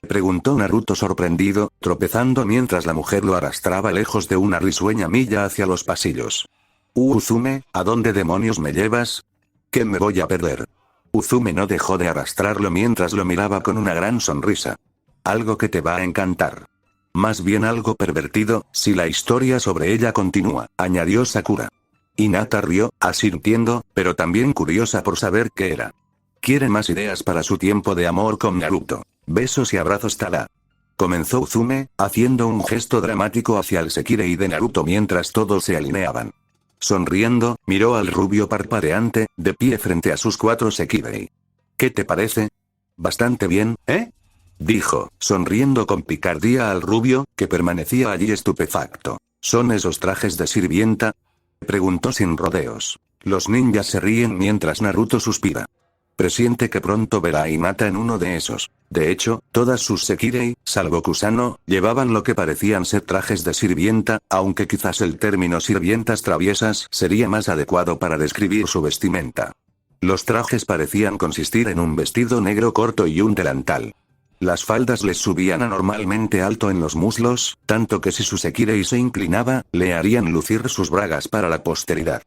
preguntó Naruto sorprendido, tropezando mientras la mujer lo arrastraba lejos de una risueña milla hacia los pasillos. Uzume, ¿a dónde demonios me llevas? ¿Qué me voy a perder? Uzume no dejó de arrastrarlo mientras lo miraba con una gran sonrisa. Algo que te va a encantar. Más bien algo pervertido, si la historia sobre ella continúa, añadió Sakura. Hinata rió, asintiendo, pero también curiosa por saber qué era. Quiere más ideas para su tiempo de amor con Naruto. Besos y abrazos Tala. Comenzó Uzume, haciendo un gesto dramático hacia el Sekirei de Naruto mientras todos se alineaban. Sonriendo, miró al rubio parpadeante, de pie frente a sus 4 Sekirei. ¿Qué te parece? Bastante bien, ¿eh?, dijo, sonriendo con picardía al rubio, que permanecía allí estupefacto. ¿Son esos trajes de sirvienta?, preguntó sin rodeos. Los ninjas se ríen mientras Naruto suspira. Presiente que pronto verá a Hinata en uno de esos. De hecho, todas sus Sekirei, salvo Kusano, llevaban lo que parecían ser trajes de sirvienta, aunque quizás el término sirvientas traviesas sería más adecuado para describir su vestimenta. Los trajes parecían consistir en un vestido negro corto y un delantal. Las faldas les subían anormalmente alto en los muslos, tanto que si su Sekirei se inclinaba, le harían lucir sus bragas para la posteridad.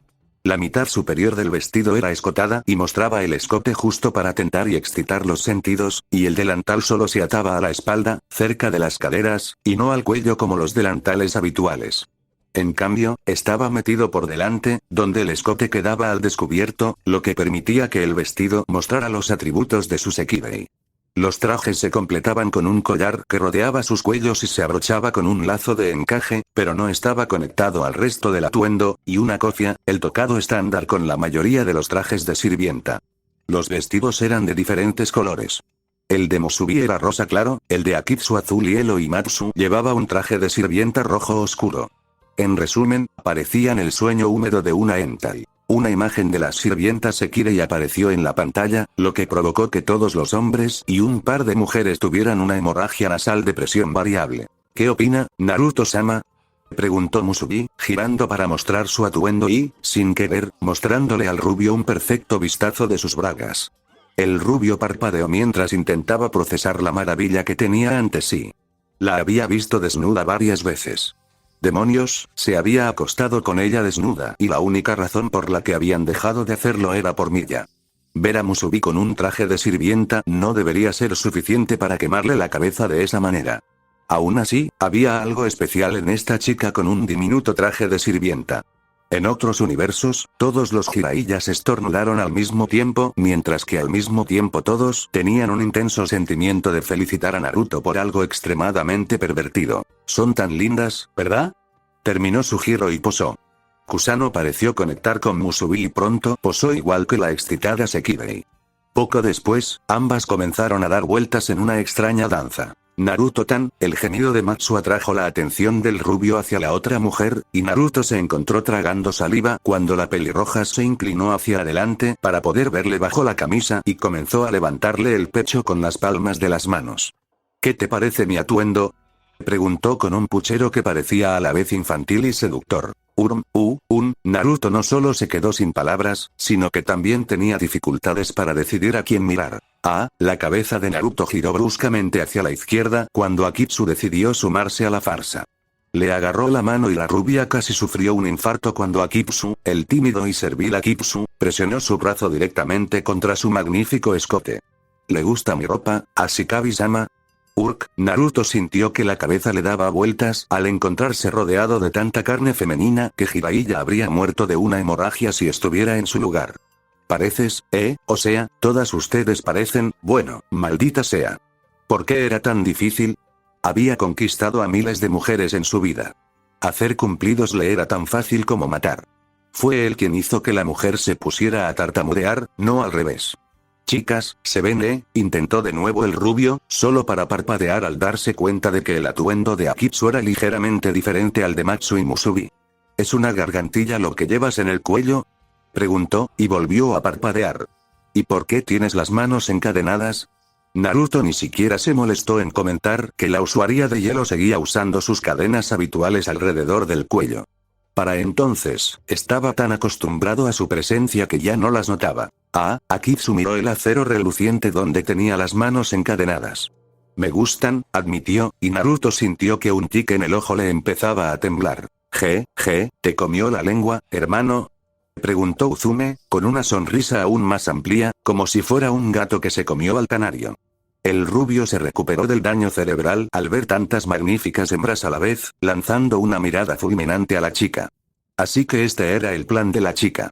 La mitad superior del vestido era escotada y mostraba el escote justo para tentar y excitar los sentidos, y el delantal solo se ataba a la espalda, cerca de las caderas, y no al cuello como los delantales habituales. En cambio, estaba metido por delante, donde el escote quedaba al descubierto, lo que permitía que el vestido mostrara los atributos de su Sekirei. Los trajes se completaban con un collar que rodeaba sus cuellos y se abrochaba con un lazo de encaje, pero no estaba conectado al resto del atuendo, y una cofia, el tocado estándar con la mayoría de los trajes de sirvienta. Los vestidos eran de diferentes colores. El de Musubi era rosa claro, el de Akitsu azul hielo y Matsu llevaba un traje de sirvienta rojo oscuro. En resumen, parecían el sueño húmedo de una hentai. Una imagen de las sirvientas Sekirei apareció en la pantalla, lo que provocó que todos los hombres y un par de mujeres tuvieran una hemorragia nasal de presión variable. ¿Qué opina, Naruto-sama?, preguntó Musubi, girando para mostrar su atuendo y, sin querer, mostrándole al rubio un perfecto vistazo de sus bragas. El rubio parpadeó mientras intentaba procesar la maravilla que tenía ante sí. La había visto desnuda varias veces. Demonios, se había acostado con ella desnuda y la única razón por la que habían dejado de hacerlo era por Miya. Ver a Musubi con un traje de sirvienta no debería ser suficiente para quemarle la cabeza de esa manera. Aún así, había algo especial en esta chica con un diminuto traje de sirvienta. En otros universos, todos los Jiraiya estornudaron al mismo tiempo, mientras que al mismo tiempo todos tenían un intenso sentimiento de felicitar a Naruto por algo extremadamente pervertido. Son tan lindas, ¿verdad? Terminó su giro y posó. Kusano pareció conectar con Musubi y pronto posó igual que la excitada Sekirei. Poco después, ambas comenzaron a dar vueltas en una extraña danza. Naruto-tan. El gemido de Matsu atrajo la atención del rubio hacia la otra mujer, y Naruto se encontró tragando saliva cuando la pelirroja se inclinó hacia adelante para poder verle bajo la camisa y comenzó a levantarle el pecho con las palmas de las manos. ¿Qué te parece mi atuendo?, preguntó con un puchero que parecía a la vez infantil y seductor. Naruto no solo se quedó sin palabras, sino que también tenía dificultades para decidir a quién mirar. La cabeza de Naruto giró bruscamente hacia la izquierda cuando Akitsu decidió sumarse a la farsa. Le agarró la mano y la rubia casi sufrió un infarto cuando Akitsu, el tímido y servil Akitsu, presionó su brazo directamente contra su magnífico escote. ¿Le gusta mi ropa, Ashikabi-sama? Naruto sintió que la cabeza le daba vueltas al encontrarse rodeado de tanta carne femenina que Jiraiya habría muerto de una hemorragia si estuviera en su lugar. Pareces, o sea, todas ustedes parecen, bueno, maldita sea. ¿Por qué era tan difícil? Había conquistado a miles de mujeres en su vida. Hacer cumplidos le era tan fácil como matar. Fue él quien hizo que la mujer se pusiera a tartamudear, no al revés. Chicas, ¿se ven, intentó de nuevo el rubio, solo para parpadear al darse cuenta de que el atuendo de Akitsu era ligeramente diferente al de Matsu y Musubi. ¿Es una gargantilla lo que llevas en el cuello?, preguntó, y volvió a parpadear. ¿Y por qué tienes las manos encadenadas? Naruto ni siquiera se molestó en comentar que la usuaria de hielo seguía usando sus cadenas habituales alrededor del cuello. Para entonces, estaba tan acostumbrado a su presencia que ya no las notaba. Akitsu miró el acero reluciente donde tenía las manos encadenadas. Me gustan, admitió, y Naruto sintió que un tic en el ojo le empezaba a temblar. ¿Te comió la lengua, hermano?, preguntó Uzume, con una sonrisa aún más amplia, como si fuera un gato que se comió al canario. El rubio se recuperó del daño cerebral al ver tantas magníficas hembras a la vez, lanzando una mirada fulminante a la chica. Así que este era el plan de la chica.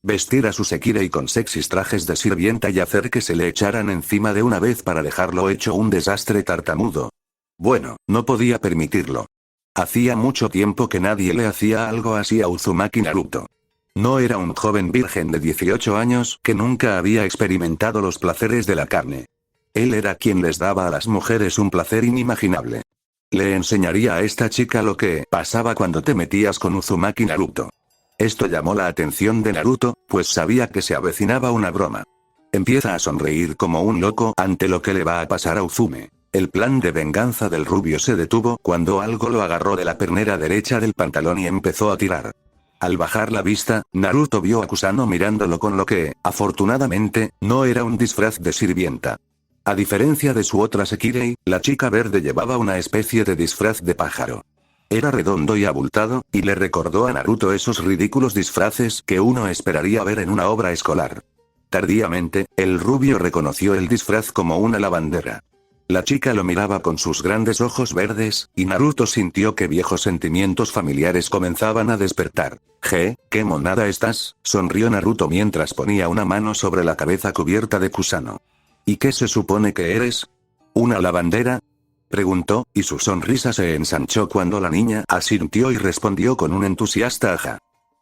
Vestir a su Sekirei con sexys trajes de sirvienta y hacer que se le echaran encima de una vez para dejarlo hecho un desastre tartamudo. Bueno, no podía permitirlo. Hacía mucho tiempo que nadie le hacía algo así a Uzumaki Naruto. No era un joven virgen de 18 años que nunca había experimentado los placeres de la carne. Él era quien les daba a las mujeres un placer inimaginable. Le enseñaría a esta chica lo que pasaba cuando te metías con Uzumaki Naruto. Esto llamó la atención de Naruto, pues sabía que se avecinaba una broma. Empieza a sonreír como un loco ante lo que le va a pasar a Uzume. El plan de venganza del rubio se detuvo cuando algo lo agarró de la pernera derecha del pantalón y empezó a tirar. Al bajar la vista, Naruto vio a Kusano mirándolo con lo que, afortunadamente, no era un disfraz de sirvienta. A diferencia de su otra Sekirei, la chica verde llevaba una especie de disfraz de pájaro. Era redondo y abultado, y le recordó a Naruto esos ridículos disfraces que uno esperaría ver en una obra escolar. Tardíamente, el rubio reconoció el disfraz como una lavandera. La chica lo miraba con sus grandes ojos verdes, y Naruto sintió que viejos sentimientos familiares comenzaban a despertar. ¿Qué monada estás?, sonrió Naruto mientras ponía una mano sobre la cabeza cubierta de Kusano. ¿Y qué se supone que eres? ¿Una lavandera?, preguntó, y su sonrisa se ensanchó cuando la niña asintió y respondió con un entusiasta ajá.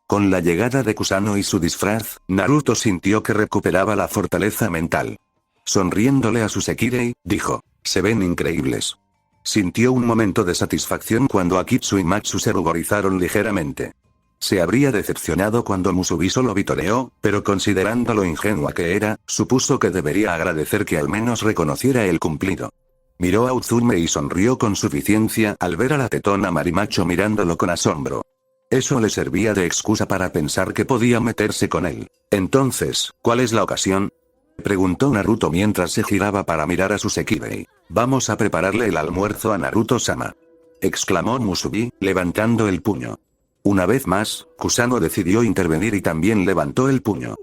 Con la llegada de Kusano y su disfraz, Naruto sintió que recuperaba la fortaleza mental. Sonriéndole a su Sekirei, dijo, se ven increíbles. Sintió un momento de satisfacción cuando Akitsu y Matsu se ruborizaron ligeramente. Se habría decepcionado cuando Musubi solo vitoreó, pero considerando lo ingenua que era, supuso que debería agradecer que al menos reconociera el cumplido. Miró a Uzume y sonrió con suficiencia al ver a la tetona marimacho mirándolo con asombro. Eso le servía de excusa para pensar que podía meterse con él. Entonces, ¿cuál es la ocasión?, preguntó Naruto mientras se giraba para mirar a su Sekirei. Vamos a prepararle el almuerzo a Naruto-sama, exclamó Musubi, levantando el puño. Una vez más, Kusano decidió intervenir y también levantó el puño.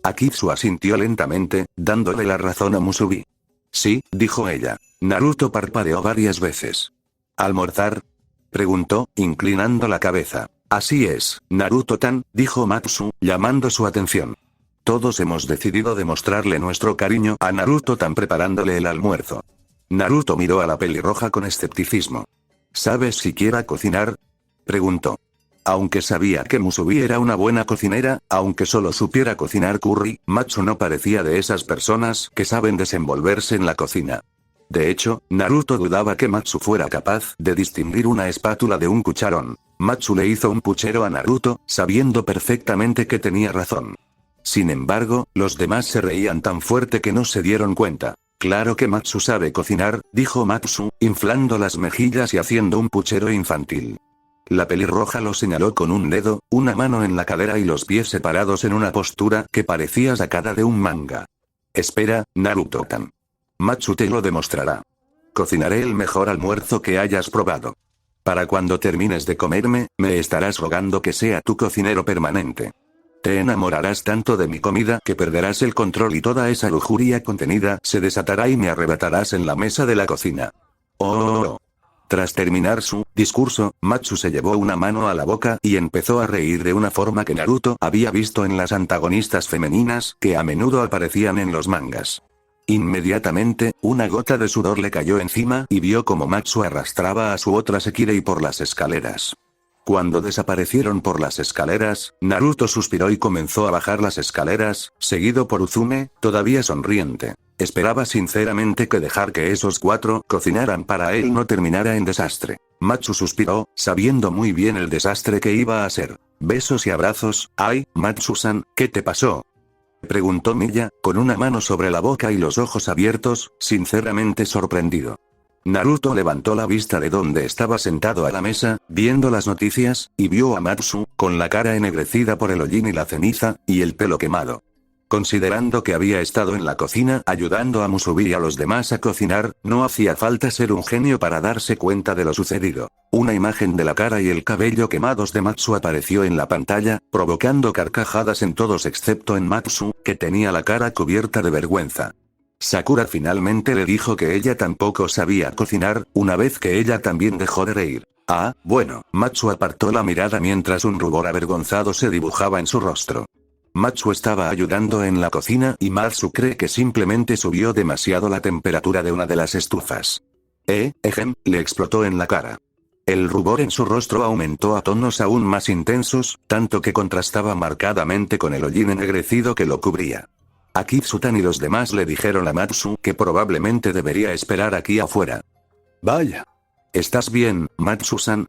Akitsu asintió lentamente, dándole la razón a Musubi. Sí, dijo ella. Naruto parpadeó varias veces. ¿Almorzar?, preguntó, inclinando la cabeza. Así es, Naruto-tan, dijo Matsu, llamando su atención. Todos hemos decidido demostrarle nuestro cariño a Naruto-tan preparándole el almuerzo. Naruto miró a la pelirroja con escepticismo. ¿Sabes siquiera cocinar?, preguntó. Aunque sabía que Musubi era una buena cocinera, aunque solo supiera cocinar curry, Matsu no parecía de esas personas que saben desenvolverse en la cocina. De hecho, Naruto dudaba que Matsu fuera capaz de distinguir una espátula de un cucharón. Matsu le hizo un puchero a Naruto, sabiendo perfectamente que tenía razón. Sin embargo, los demás se reían tan fuerte que no se dieron cuenta. Claro que Matsu sabe cocinar, dijo Matsu, inflando las mejillas y haciendo un puchero infantil. La pelirroja lo señaló con un dedo, una mano en la cadera y los pies separados en una postura que parecía sacada de un manga. Espera, Naruto-tan. Matsu te lo demostrará. Cocinaré el mejor almuerzo que hayas probado. Para cuando termines de comerme, me estarás rogando que sea tu cocinero permanente. Te enamorarás tanto de mi comida que perderás el control y toda esa lujuria contenida se desatará y me arrebatarás en la mesa de la cocina. Oh. Tras terminar su discurso, Matsu se llevó una mano a la boca y empezó a reír de una forma que Naruto había visto en las antagonistas femeninas que a menudo aparecían en los mangas. Inmediatamente, una gota de sudor le cayó encima y vio como Matsu arrastraba a su otra Sekirei por las escaleras. Cuando desaparecieron por las escaleras, Naruto suspiró y comenzó a bajar las escaleras, seguido por Uzume, todavía sonriente. Esperaba sinceramente que dejar que esos 4 cocinaran para él no terminara en desastre. Matsu suspiró, sabiendo muy bien el desastre que iba a ser. Besos y abrazos. Ay, Matsu-san, ¿qué te pasó? Preguntó Miya, con una mano sobre la boca y los ojos abiertos, sinceramente sorprendido. Naruto levantó la vista de donde estaba sentado a la mesa, viendo las noticias, y vio a Matsu, con la cara ennegrecida por el hollín y la ceniza, y el pelo quemado. Considerando que había estado en la cocina ayudando a Musubi y a los demás a cocinar, no hacía falta ser un genio para darse cuenta de lo sucedido. Una imagen de la cara y el cabello quemados de Matsu apareció en la pantalla, provocando carcajadas en todos excepto en Matsu, que tenía la cara cubierta de vergüenza. Sakura finalmente le dijo que ella tampoco sabía cocinar, una vez que ella también dejó de reír. Ah, bueno, Matsu apartó la mirada mientras un rubor avergonzado se dibujaba en su rostro. Matsu estaba ayudando en la cocina y Matsu cree que simplemente subió demasiado la temperatura de una de las estufas. Le explotó en la cara. El rubor en su rostro aumentó a tonos aún más intensos, tanto que contrastaba marcadamente con el hollín ennegrecido que lo cubría. Akitsutan y los demás le dijeron a Matsu que probablemente debería esperar aquí afuera. Vaya. ¿Estás bien, Matsu-san?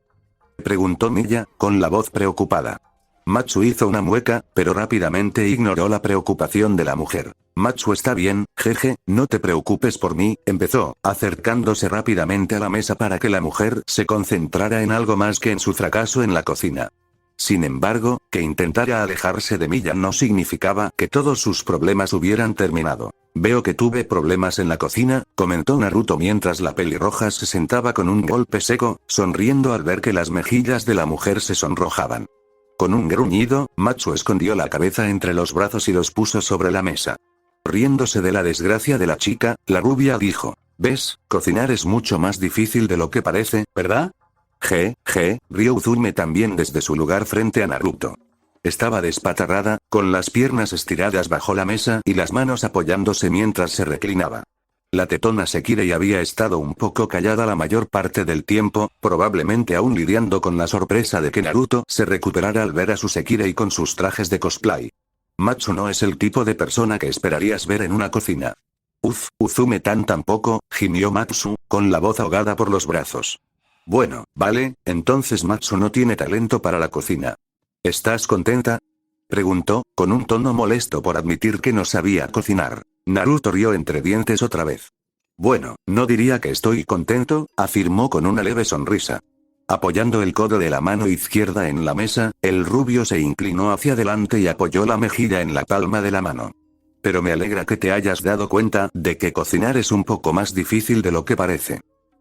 Preguntó Miya, con la voz preocupada. Matsu hizo una mueca, pero rápidamente ignoró la preocupación de la mujer. Matsu está bien, jeje, no te preocupes por mí, empezó, acercándose rápidamente a la mesa para que la mujer se concentrara en algo más que en su fracaso en la cocina. Sin embargo, que intentara alejarse de Miya no significaba que todos sus problemas hubieran terminado. Veo que tuve problemas en la cocina, comentó Naruto mientras la pelirroja se sentaba con un golpe seco, sonriendo al ver que las mejillas de la mujer se sonrojaban. Con un gruñido, Matsu escondió la cabeza entre los brazos y los puso sobre la mesa. Riéndose de la desgracia de la chica, la rubia dijo: ¿Ves? Cocinar es mucho más difícil de lo que parece, ¿verdad? Rió Uzume también desde su lugar frente a Naruto. Estaba despatarrada, con las piernas estiradas bajo la mesa y las manos apoyándose mientras se reclinaba. La tetona Sekirei había estado un poco callada la mayor parte del tiempo, probablemente aún lidiando con la sorpresa de que Naruto se recuperara al ver a su Sekirei con sus trajes de cosplay. Matsu no es el tipo de persona que esperarías ver en una cocina. Uzume-tan tampoco, gimió Matsu, con la voz ahogada por los brazos. Bueno, vale, entonces Matsu no tiene talento para la cocina. ¿Estás contenta? Preguntó, con un tono molesto por admitir que no sabía cocinar. Naruto rió entre dientes otra vez. Bueno, no diría que estoy contento, afirmó con una leve sonrisa. Apoyando el codo de la mano izquierda en la mesa, el rubio se inclinó hacia adelante y apoyó la mejilla en la palma de la mano. Pero me alegra que te hayas dado cuenta de que cocinar es un poco más difícil de lo que parece.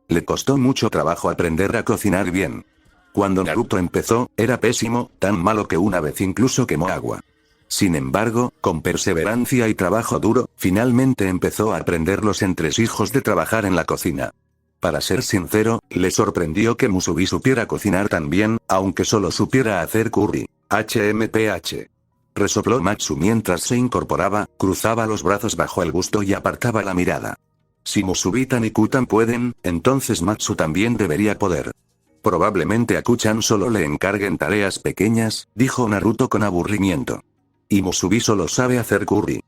Le costó mucho trabajo aprender a cocinar bien. Cuando Naruto empezó, era pésimo, tan malo que una vez incluso quemó agua. Sin embargo, con perseverancia y trabajo duro, finalmente empezó a aprender los entresijos de trabajar en la cocina. Para ser sincero, le sorprendió que Musubi supiera cocinar tan bien, aunque solo supiera hacer curry. HMPH. Resopló Matsu mientras se incorporaba, cruzaba los brazos bajo el busto y apartaba la mirada. Si Musubi-tan y Kutan pueden, entonces Matsu también debería poder. Probablemente a Kuchan solo le encarguen tareas pequeñas, dijo Naruto con aburrimiento. Y Musubi solo sabe hacer curry.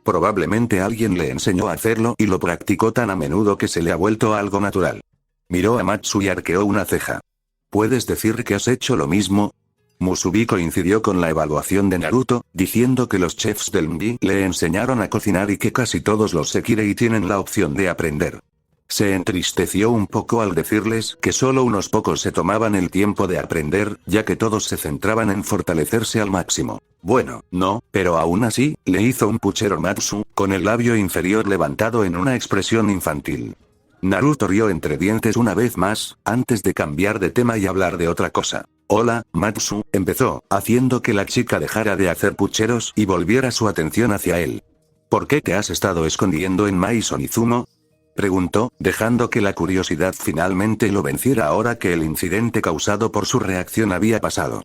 Probablemente alguien le enseñó a hacerlo y lo practicó tan a menudo que se le ha vuelto algo natural. Miró a Matsu y arqueó una ceja. ¿Puedes decir que has hecho lo mismo? Musubi coincidió con la evaluación de Naruto, diciendo que los chefs del MB le enseñaron a cocinar y que casi todos los Sekirei tienen la opción de aprender. Se entristeció un poco al decirles que solo unos pocos se tomaban el tiempo de aprender, ya que todos se centraban en fortalecerse al máximo. Bueno, no, pero aún así, le hizo un puchero Matsu, con el labio inferior levantado en una expresión infantil. Naruto rió entre dientes una vez más, antes de cambiar de tema y hablar de otra cosa. Hola, Matsu, empezó, haciendo que la chica dejara de hacer pucheros y volviera su atención hacia él. ¿Por qué te has estado escondiendo en Maison Izumo? Preguntó, dejando que la curiosidad finalmente lo venciera ahora que el incidente causado por su reacción había pasado.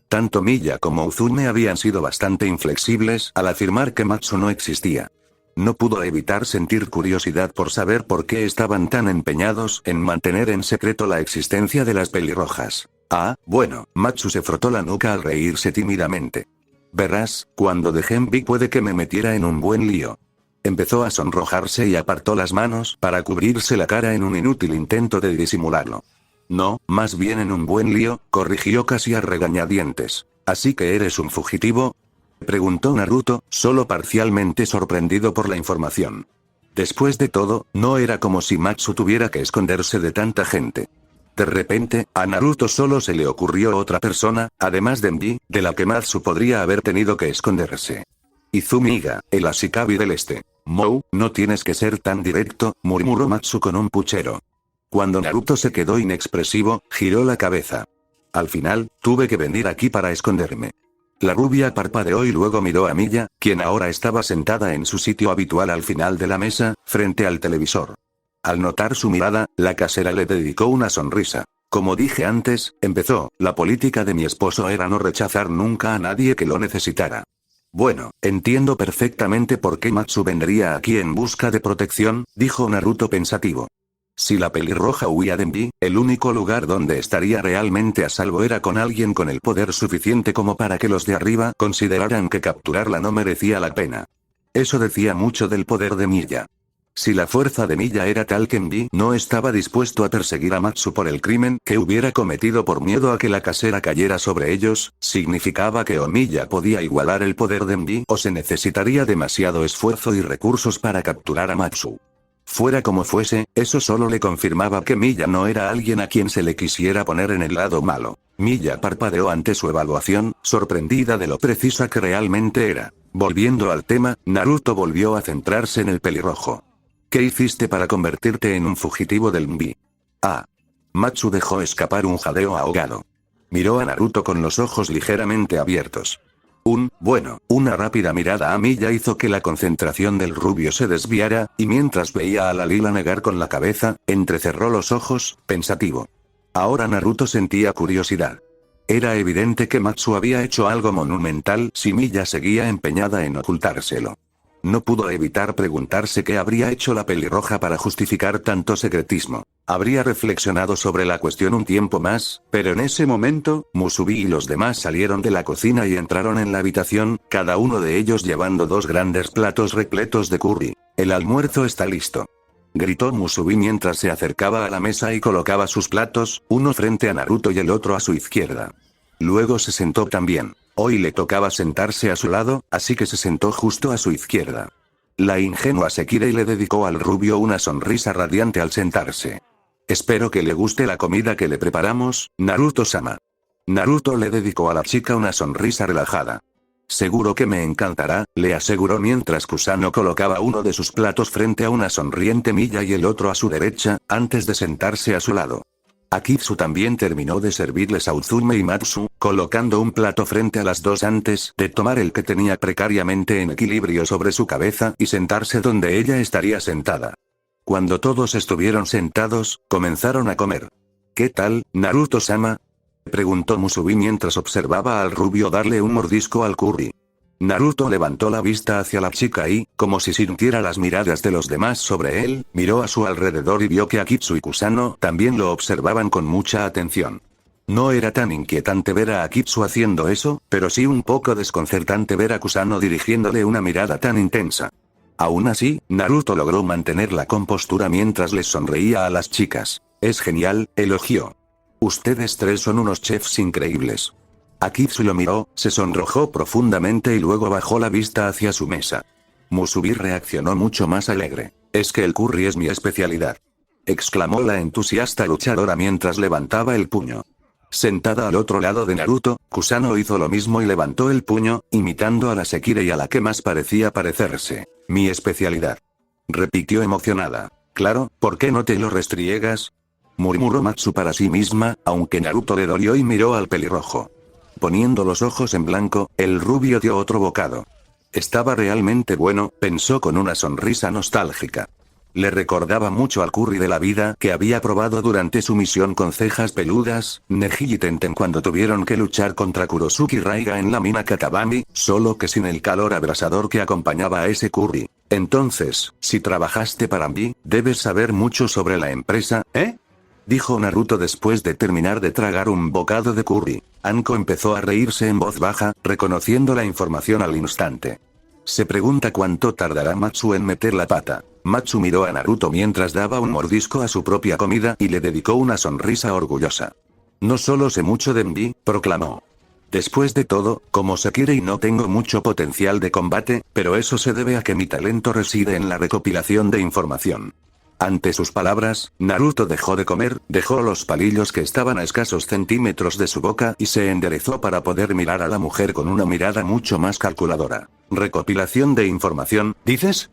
Tanto Miya como Uzume habían sido bastante inflexibles al afirmar que Matsu no existía. No pudo evitar sentir curiosidad por saber por qué estaban tan empeñados en mantener en secreto la existencia de las pelirrojas. Ah, bueno, Matsu se frotó la nuca al reírse tímidamente. Verás, cuando dejé en Big puede que me metiera en un buen lío. Empezó a sonrojarse y apartó las manos para cubrirse la cara en un inútil intento de disimularlo. No, más bien en un buen lío, corrigió casi a regañadientes. ¿Así que eres un fugitivo? Preguntó Naruto, solo parcialmente sorprendido por la información. Después de todo, no era como si Matsu tuviera que esconderse de tanta gente. De repente, a Naruto solo se le ocurrió otra persona, además de Mbi, de la que Matsu podría haber tenido que esconderse. Izumi Iga, el Ashikabi del Este. Mou, no tienes que ser tan directo, murmuró Matsu con un puchero. Cuando Naruto se quedó inexpresivo, giró la cabeza. Al final, tuve que venir aquí para esconderme. La rubia parpadeó y luego miró a Miya, quien ahora estaba sentada en su sitio habitual al final de la mesa, frente al televisor. Al notar su mirada, la casera le dedicó una sonrisa. Como dije antes, empezó, la política de mi esposo era no rechazar nunca a nadie que lo necesitara. Bueno, entiendo perfectamente por qué Matsu vendría aquí en busca de protección, dijo Naruto pensativo. Si la pelirroja huía de Mbi, el único lugar donde estaría realmente a salvo era con alguien con el poder suficiente como para que los de arriba consideraran que capturarla no merecía la pena. Eso decía mucho del poder de Miya. Si la fuerza de Miya era tal que Mbi no estaba dispuesto a perseguir a Matsu por el crimen que hubiera cometido por miedo a que la casera cayera sobre ellos, significaba que o Miya podía igualar el poder de Mbi o se necesitaría demasiado esfuerzo y recursos para capturar a Matsu. Fuera como fuese, eso solo le confirmaba que Miya no era alguien a quien se le quisiera poner en el lado malo. Miya parpadeó ante su evaluación, sorprendida de lo precisa que realmente era. Volviendo al tema, Naruto volvió a centrarse en el pelirrojo. ¿Qué hiciste para convertirte en un fugitivo del Mbi? Ah. Matsu dejó escapar un jadeo ahogado. Miró a Naruto con los ojos ligeramente abiertos. Una rápida mirada a Miya hizo que la concentración del rubio se desviara, y mientras veía a la lila negar con la cabeza, entrecerró los ojos, pensativo. Ahora Naruto sentía curiosidad. Era evidente que Matsu había hecho algo monumental si Miya seguía empeñada en ocultárselo. No pudo evitar preguntarse qué habría hecho la pelirroja para justificar tanto secretismo. Habría reflexionado sobre la cuestión un tiempo más, pero en ese momento, Musubi y los demás salieron de la cocina y entraron en la habitación, cada uno de ellos llevando 2 grandes platos repletos de curry. El almuerzo está listo. Gritó Musubi mientras se acercaba a la mesa y colocaba sus platos, uno frente a Naruto y el otro a su izquierda. Luego se sentó también. Hoy le tocaba sentarse a su lado, así que se sentó justo a su izquierda. La ingenua Sekirei le dedicó al rubio una sonrisa radiante al sentarse. Espero que le guste la comida que le preparamos, Naruto-sama. Naruto le dedicó a la chica una sonrisa relajada. Seguro que me encantará, le aseguró mientras Kusano colocaba uno de sus platos frente a una sonriente Miya y el otro a su derecha, antes de sentarse a su lado. Akitsu también terminó de servirles a Uzume y Matsu, colocando un plato frente a las dos antes de tomar el que tenía precariamente en equilibrio sobre su cabeza y sentarse donde ella estaría sentada. Cuando todos estuvieron sentados, comenzaron a comer. ¿Qué tal, Naruto-sama? Preguntó Musubi mientras observaba al rubio darle un mordisco al curry. Naruto levantó la vista hacia la chica y, como si sintiera las miradas de los demás sobre él, miró a su alrededor y vio que Akitsu y Kusano también lo observaban con mucha atención. No era tan inquietante ver a Akitsu haciendo eso, pero sí un poco desconcertante ver a Kusano dirigiéndole una mirada tan intensa. Aún así, Naruto logró mantener la compostura mientras les sonreía a las chicas. Es genial, elogió. Ustedes tres son unos chefs increíbles. Akitsu lo miró, se sonrojó profundamente y luego bajó la vista hacia su mesa. Musubi reaccionó mucho más alegre. Es que el curry es mi especialidad. Exclamó la entusiasta luchadora mientras levantaba el puño. Sentada al otro lado de Naruto, Kusano hizo lo mismo y levantó el puño, imitando a la Sekirei y a la que más parecía parecerse. Mi especialidad. Repitió emocionada. Claro, ¿por qué no te lo restriegas? Murmuró Matsu para sí misma, aunque Naruto le dolió y miró al pelirrojo. Poniendo los ojos en blanco, el rubio dio otro bocado. Estaba realmente bueno, pensó con una sonrisa nostálgica. Le recordaba mucho al curry de la vida que había probado durante su misión con cejas peludas, Neji y Tenten cuando tuvieron que luchar contra Kurosuke Raiga en la mina Katabami, solo que sin el calor abrasador que acompañaba a ese curry. Entonces, si trabajaste para mí, debes saber mucho sobre la empresa, ¿eh? Dijo Naruto después de terminar de tragar un bocado de curry. Anko empezó a reírse en voz baja, reconociendo la información al instante. Se pregunta cuánto tardará Matsu en meter la pata. Matsu miró a Naruto mientras daba un mordisco a su propia comida y le dedicó una sonrisa orgullosa. No solo sé mucho de Envy, proclamó. Después de todo, como se quiere y no tengo mucho potencial de combate, pero eso se debe a que mi talento reside en la recopilación de información. Ante sus palabras, Naruto dejó de comer, dejó los palillos que estaban a escasos centímetros de su boca y se enderezó para poder mirar a la mujer con una mirada mucho más calculadora. ¿Recopilación de información, dices?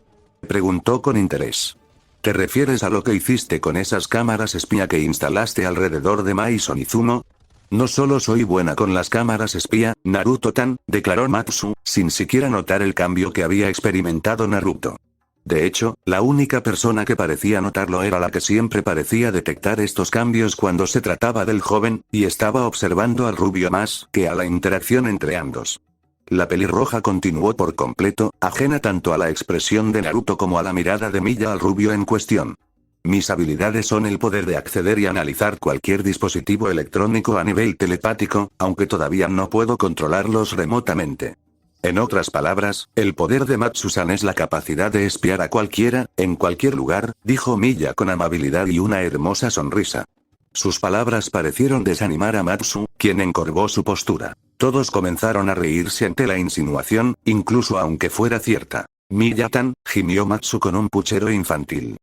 Preguntó con interés. ¿Te refieres a lo que hiciste con esas cámaras espía que instalaste alrededor de Maison Izumo? No solo soy buena con las cámaras espía, Naruto-tan, declaró Matsu, sin siquiera notar el cambio que había experimentado Naruto. De hecho, la única persona que parecía notarlo era la que siempre parecía detectar estos cambios cuando se trataba del joven, y estaba observando al rubio más que a la interacción entre ambos. La pelirroja continuó por completo, ajena tanto a la expresión de Naruto como a la mirada de Miya al rubio en cuestión. Mis habilidades son el poder de acceder y analizar cualquier dispositivo electrónico a nivel telepático, aunque todavía no puedo controlarlos remotamente. En otras palabras, el poder de Matsu-san es la capacidad de espiar a cualquiera, en cualquier lugar, dijo Miya con amabilidad y una hermosa sonrisa. Sus palabras parecieron desanimar a Matsu, quien encorvó su postura. Todos comenzaron a reírse ante la insinuación, incluso aunque fuera cierta. Miya-tan, gimió Matsu con un puchero infantil.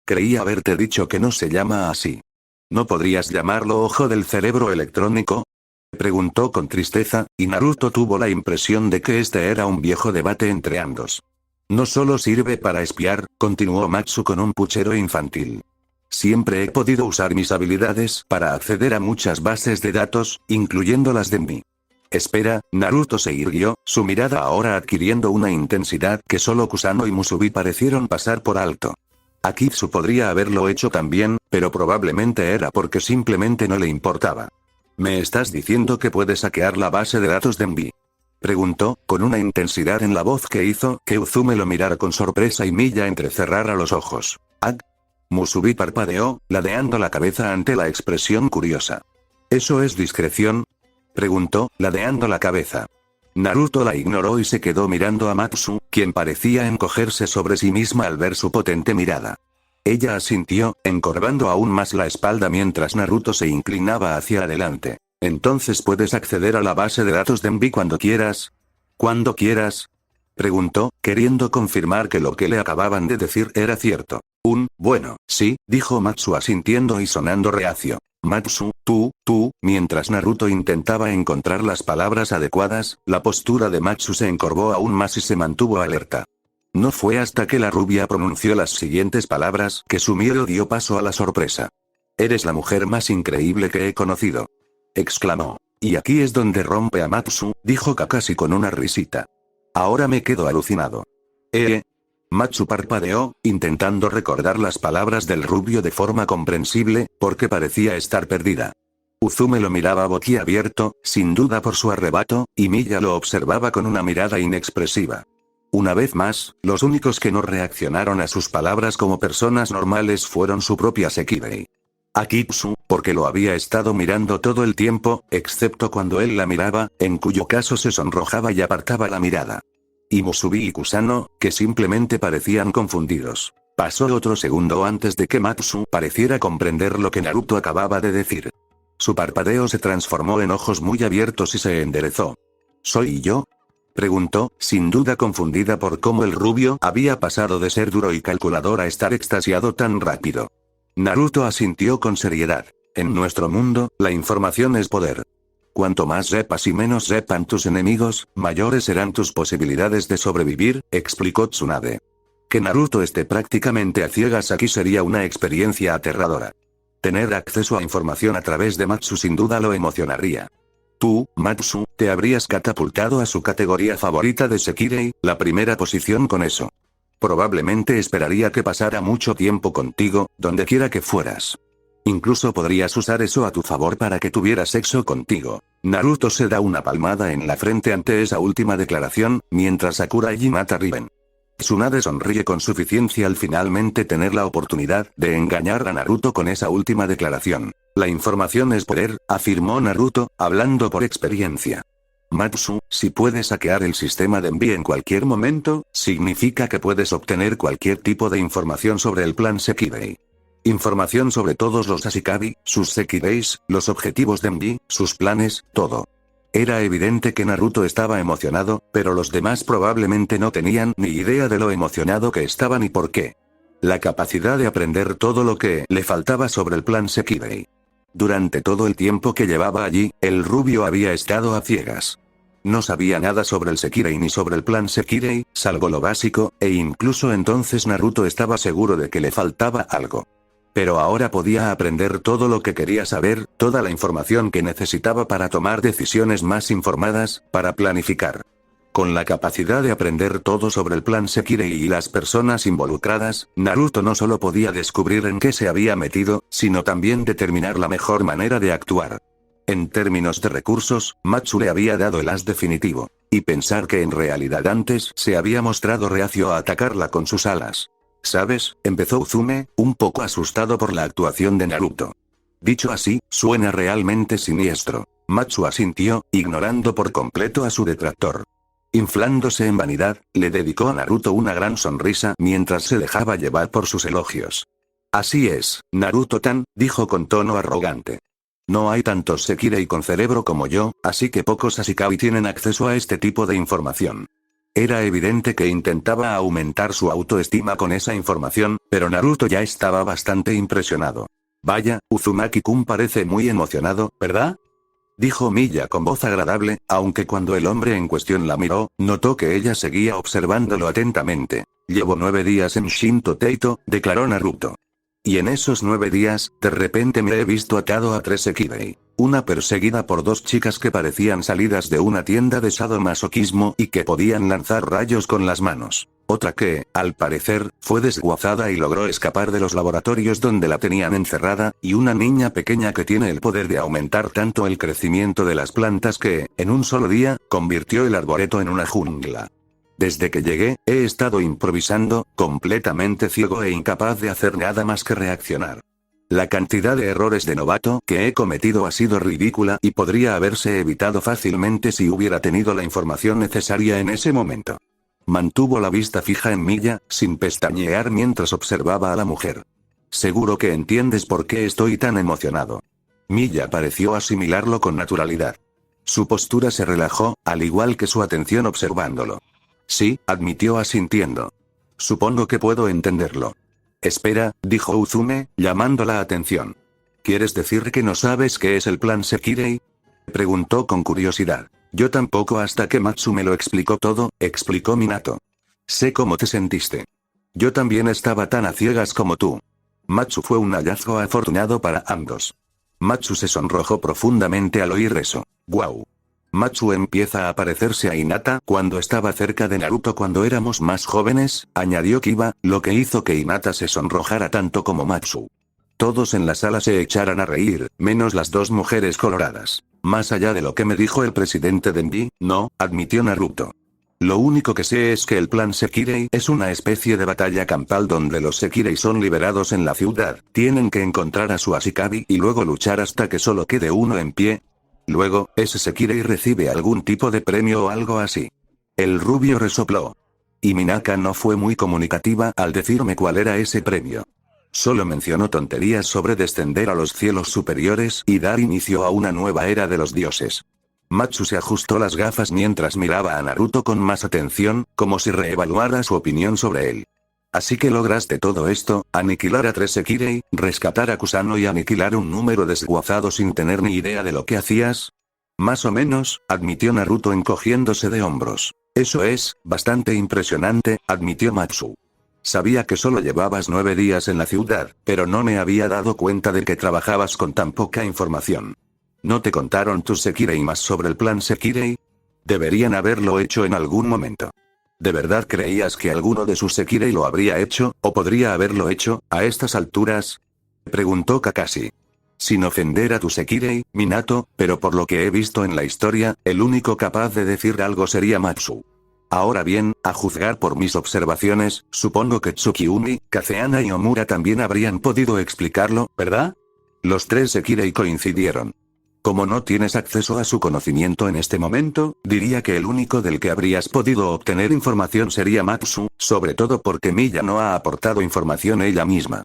Creí haberte dicho que no se llama así. ¿No podrías llamarlo ojo del cerebro electrónico? Preguntó con tristeza, y Naruto tuvo la impresión de que este era un viejo debate entre ambos. No solo sirve para espiar, continuó Matsu con un puchero infantil. Siempre he podido usar mis habilidades para acceder a muchas bases de datos, incluyendo las de mí. Espera, Naruto se irguió, su mirada ahora adquiriendo una intensidad que solo Kusano y Musubi parecieron pasar por alto. Akitsu podría haberlo hecho también, pero probablemente era porque simplemente no le importaba. ¿Me estás diciendo que puedes hackear la base de datos de Envy? Preguntó, con una intensidad en la voz que hizo que Uzume lo mirara con sorpresa y Miya entrecerrara los ojos. ¿Ah? Musubi parpadeó, ladeando la cabeza ante la expresión curiosa. ¿Eso es discreción? Preguntó, ladeando la cabeza. Naruto la ignoró y se quedó mirando a Matsu, quien parecía encogerse sobre sí misma al ver su potente mirada. Ella asintió, encorvando aún más la espalda mientras Naruto se inclinaba hacia adelante. ¿Entonces puedes acceder a la base de datos de Envy cuando quieras? ¿Cuándo quieras? Preguntó, queriendo confirmar que lo que le acababan de decir era cierto. Bueno, sí, dijo Matsu asintiendo y sonando reacio. Matsu, mientras Naruto intentaba encontrar las palabras adecuadas, la postura de Matsu se encorvó aún más y se mantuvo alerta. No fue hasta que la rubia pronunció las siguientes palabras que su miedo dio paso a la sorpresa. «Eres la mujer más increíble que he conocido», exclamó. Y aquí es donde rompe a Matsu, dijo Kakashi con una risita. Ahora me quedo alucinado. Matsu parpadeó, intentando recordar las palabras del rubio de forma comprensible, porque parecía estar perdida. Uzume lo miraba boquiabierto, sin duda por su arrebato, y Miya lo observaba con una mirada inexpresiva. Una vez más, los únicos que no reaccionaron a sus palabras como personas normales fueron su propia Sekirei. Akitsu, porque lo había estado mirando todo el tiempo, excepto cuando él la miraba, en cuyo caso se sonrojaba y apartaba la mirada. y Musubi y Kusano, que simplemente parecían confundidos. Pasó otro segundo antes de que Matsu pareciera comprender lo que Naruto acababa de decir. Su parpadeo se transformó en ojos muy abiertos y se enderezó. ¿Soy yo?, preguntó, sin duda confundida por cómo el rubio había pasado de ser duro y calculador a estar extasiado tan rápido. Naruto asintió con seriedad. En nuestro mundo, la información es poder. Cuanto más sepas y menos sepan tus enemigos, mayores serán tus posibilidades de sobrevivir, explicó Tsunade. Que Naruto esté prácticamente a ciegas aquí sería una experiencia aterradora. Tener acceso a información a través de Matsu sin duda lo emocionaría. Tú, Matsu, te habrías catapultado a su categoría favorita de Sekirei, la primera posición con eso. Probablemente esperaría que pasara mucho tiempo contigo, donde quiera que fueras. Incluso podrías usar eso a tu favor para que tuviera sexo contigo. Naruto se da una palmada en la frente ante esa última declaración, mientras Sakurai mata a Riben. Tsunade sonríe con suficiencia al finalmente tener la oportunidad de engañar a Naruto con esa última declaración. La información es poder, afirmó Naruto, hablando por experiencia. Matsu, si puedes hackear el sistema de Denbi en cualquier momento, significa que puedes obtener cualquier tipo de información sobre el plan Sekirei. Información sobre todos los Ashikabi, sus Sekireis, los objetivos de Denbi, sus planes, todo. Era evidente que Naruto estaba emocionado, pero los demás probablemente no tenían ni idea de lo emocionado que estaban y por qué. La capacidad de aprender todo lo que le faltaba sobre el plan Sekirei. Durante todo el tiempo que llevaba allí, el rubio había estado a ciegas. No sabía nada sobre el Sekirei ni sobre el plan Sekirei, salvo lo básico, e incluso entonces Naruto estaba seguro de que le faltaba algo. Pero ahora podía aprender todo lo que quería saber, toda la información que necesitaba para tomar decisiones más informadas, para planificar. Con la capacidad de aprender todo sobre el plan Sekirei y las personas involucradas, Naruto no solo podía descubrir en qué se había metido, sino también determinar la mejor manera de actuar. En términos de recursos, Matsu le había dado el as definitivo. Y pensar que en realidad antes se había mostrado reacio a atacarla con sus alas. ¿Sabes?, empezó Uzume, un poco asustado por la actuación de Naruto. Dicho así, suena realmente siniestro. Matsu asintió, ignorando por completo a su detractor. Inflándose en vanidad, le dedicó a Naruto una gran sonrisa mientras se dejaba llevar por sus elogios. Así es, Naruto-tan, dijo con tono arrogante. No hay tantos Sekirei con cerebro como yo, así que pocos Ashikabi tienen acceso a este tipo de información. Era evidente que intentaba aumentar su autoestima con esa información, pero Naruto ya estaba bastante impresionado. Vaya, Uzumaki-kun parece muy emocionado, ¿verdad?, dijo Miya con voz agradable, aunque cuando el hombre en cuestión la miró, notó que ella seguía observándolo atentamente. Llevo 9 días en Shinto Teito, declaró Naruto. Y en esos 9 días, de repente me he visto atado a 3 Sekirei. Una perseguida por 2 chicas que parecían salidas de una tienda de sadomasoquismo y que podían lanzar rayos con las manos. Otra que, al parecer, fue desguazada y logró escapar de los laboratorios donde la tenían encerrada, y una niña pequeña que tiene el poder de aumentar tanto el crecimiento de las plantas que, en un solo día, convirtió el arboreto en una jungla. Desde que llegué, he estado improvisando, completamente ciego e incapaz de hacer nada más que reaccionar. La cantidad de errores de novato que he cometido ha sido ridícula y podría haberse evitado fácilmente si hubiera tenido la información necesaria en ese momento. Mantuvo la vista fija en Miya, sin pestañear mientras observaba a la mujer. Seguro que entiendes por qué estoy tan emocionado. Miya pareció asimilarlo con naturalidad. Su postura se relajó, al igual que su atención observándolo. Sí, admitió asintiendo. Supongo que puedo entenderlo. Espera, dijo Uzume, llamando la atención. ¿Quieres decir que no sabes qué es el plan Sekirei?, preguntó con curiosidad. Yo tampoco hasta que Matsu me lo explicó todo, explicó Minato. Sé cómo te sentiste. Yo también estaba tan a ciegas como tú. Matsu fue un hallazgo afortunado para ambos. Matsu se sonrojó profundamente al oír eso. ¡Guau! Matsu empieza a parecerse a Hinata cuando estaba cerca de Naruto cuando éramos más jóvenes, añadió Kiba, lo que hizo que Hinata se sonrojara tanto como Matsu. Todos en la sala se echaran a reír, menos las 2 mujeres coloradas. Más allá de lo que me dijo el presidente Denbi, no, admitió Naruto. Lo único que sé es que el plan Sekirei es una especie de batalla campal donde los Sekirei son liberados en la ciudad, tienen que encontrar a su Ashikabi y luego luchar hasta que solo quede uno en pie. Luego, ese Sekirei recibe algún tipo de premio o algo así. El rubio resopló. Y Minaka no fue muy comunicativa al decirme cuál era ese premio. Solo mencionó tonterías sobre descender a los cielos superiores y dar inicio a una nueva era de los dioses. Matsu se ajustó las gafas mientras miraba a Naruto con más atención, como si reevaluara su opinión sobre él. Así que lograste todo esto, aniquilar a 3 Sekirei, rescatar a Kusano y aniquilar un número desguazado sin tener ni idea de lo que hacías. Más o menos, admitió Naruto encogiéndose de hombros. Eso es, bastante impresionante, admitió Matsu. Sabía que solo llevabas 9 días en la ciudad, pero no me había dado cuenta de que trabajabas con tan poca información. ¿No te contaron tus Sekirei más sobre el plan Sekirei? Deberían haberlo hecho en algún momento. ¿De verdad creías que alguno de sus Sekirei lo habría hecho, o podría haberlo hecho, a estas alturas? Preguntó Kakashi. Sin ofender a tu Sekirei, Minato, pero por lo que he visto en la historia, el único capaz de decir algo sería Matsu. Ahora bien, a juzgar por mis observaciones, supongo que Tsukiumi, Kazeana y Omura también habrían podido explicarlo, ¿verdad? Los 3 Sekirei coincidieron. Como no tienes acceso a su conocimiento en este momento, diría que el único del que habrías podido obtener información sería Matsu, sobre todo porque Miya no ha aportado información ella misma.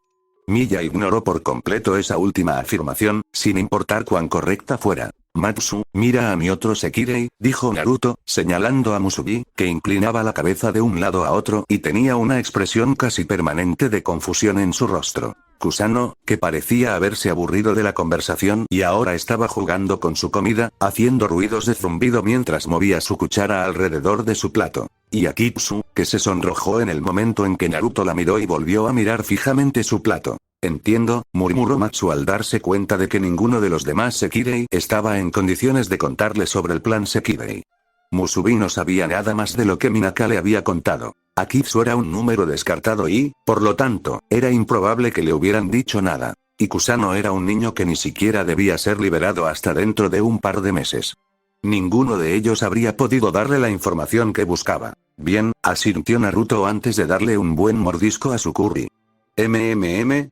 Miya ignoró por completo esa última afirmación, sin importar cuán correcta fuera. Matsu, mira a mi otro Sekirei, dijo Naruto, señalando a Musubi, que inclinaba la cabeza de un lado a otro y tenía una expresión casi permanente de confusión en su rostro. Kusano, que parecía haberse aburrido de la conversación y ahora estaba jugando con su comida, haciendo ruidos de zumbido mientras movía su cuchara alrededor de su plato. Y Akitsu, que se sonrojó en el momento en que Naruto la miró y volvió a mirar fijamente su plato. Entiendo, murmuró Matsu al darse cuenta de que ninguno de los demás Sekirei estaba en condiciones de contarle sobre el plan Sekirei. Musubi no sabía nada más de lo que Minaka le había contado. Akitsu era un número descartado y, por lo tanto, era improbable que le hubieran dicho nada. Y Kusano era un niño que ni siquiera debía ser liberado hasta dentro de un par de meses. Ninguno de ellos habría podido darle la información que buscaba. Bien, asintió Naruto antes de darle un buen mordisco a su curry.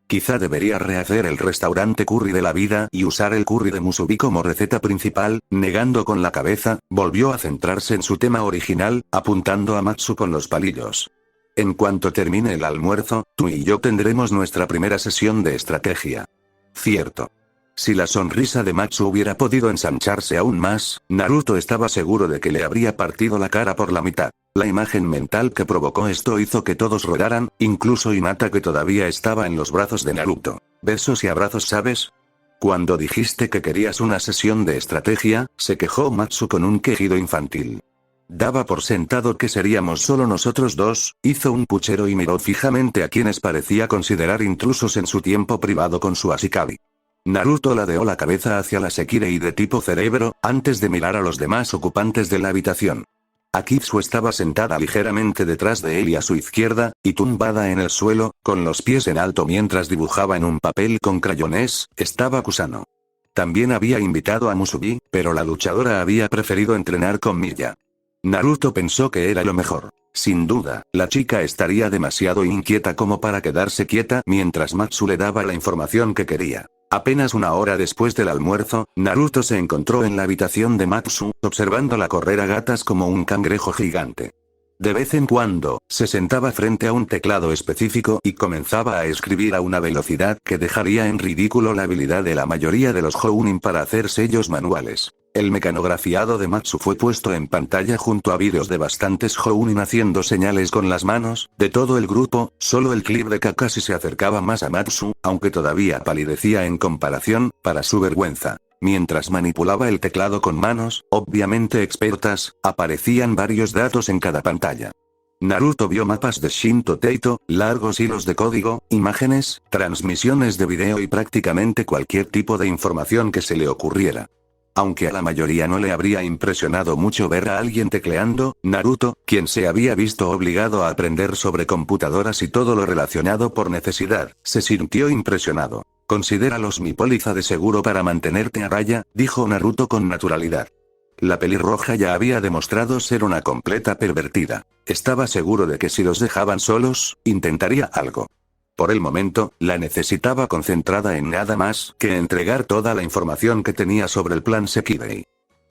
Quizá debería rehacer el restaurante curry de la vida y usar el curry de Musubi como receta principal, negando con la cabeza, volvió a centrarse en su tema original, apuntando a Matsu con los palillos. En cuanto termine el almuerzo, tú y yo tendremos nuestra primera sesión de estrategia. Cierto. Si la sonrisa de Matsu hubiera podido ensancharse aún más, Naruto estaba seguro de que le habría partido la cara por la mitad. La imagen mental que provocó esto hizo que todos rodaran, incluso Hinata que todavía estaba en los brazos de Naruto. Besos y abrazos, ¿sabes? Cuando dijiste que querías una sesión de estrategia, se quejó Matsu con un quejido infantil. Daba por sentado que seríamos solo nosotros dos, hizo un puchero y miró fijamente a quienes parecía considerar intrusos en su tiempo privado con su Ashikabi. Naruto ladeó la cabeza hacia la Sekirei de tipo cerebro, antes de mirar a los demás ocupantes de la habitación. Akitsu estaba sentada ligeramente detrás de él y a su izquierda, y tumbada en el suelo, con los pies en alto mientras dibujaba en un papel con crayones, estaba Kusano. También había invitado a Musubi, pero la luchadora había preferido entrenar con Miya. Naruto pensó que era lo mejor. Sin duda, la chica estaría demasiado inquieta como para quedarse quieta mientras Matsu le daba la información que quería. Apenas una hora después del almuerzo, Naruto se encontró en la habitación de Matsu, observándola correr a gatas como un cangrejo gigante. De vez en cuando, se sentaba frente a un teclado específico y comenzaba a escribir a una velocidad que dejaría en ridículo la habilidad de la mayoría de los Jounin para hacer sellos manuales. El mecanografiado de Matsu fue puesto en pantalla junto a vídeos de bastantes Jounin haciendo señales con las manos. De todo el grupo, solo el clip de Kakashi se acercaba más a Matsu, aunque todavía palidecía en comparación, para su vergüenza. Mientras manipulaba el teclado con manos, obviamente expertas, aparecían varios datos en cada pantalla. Naruto vio mapas de Shinto Teito, largos hilos de código, imágenes, transmisiones de video y prácticamente cualquier tipo de información que se le ocurriera. Aunque a la mayoría no le habría impresionado mucho ver a alguien tecleando, Naruto, quien se había visto obligado a aprender sobre computadoras y todo lo relacionado por necesidad, se sintió impresionado. Considéralos mi póliza de seguro para mantenerte a raya, dijo Naruto con naturalidad. La pelirroja ya había demostrado ser una completa pervertida. Estaba seguro de que si los dejaban solos, intentaría algo. Por el momento, la necesitaba concentrada en nada más que entregar toda la información que tenía sobre el plan Sekirei.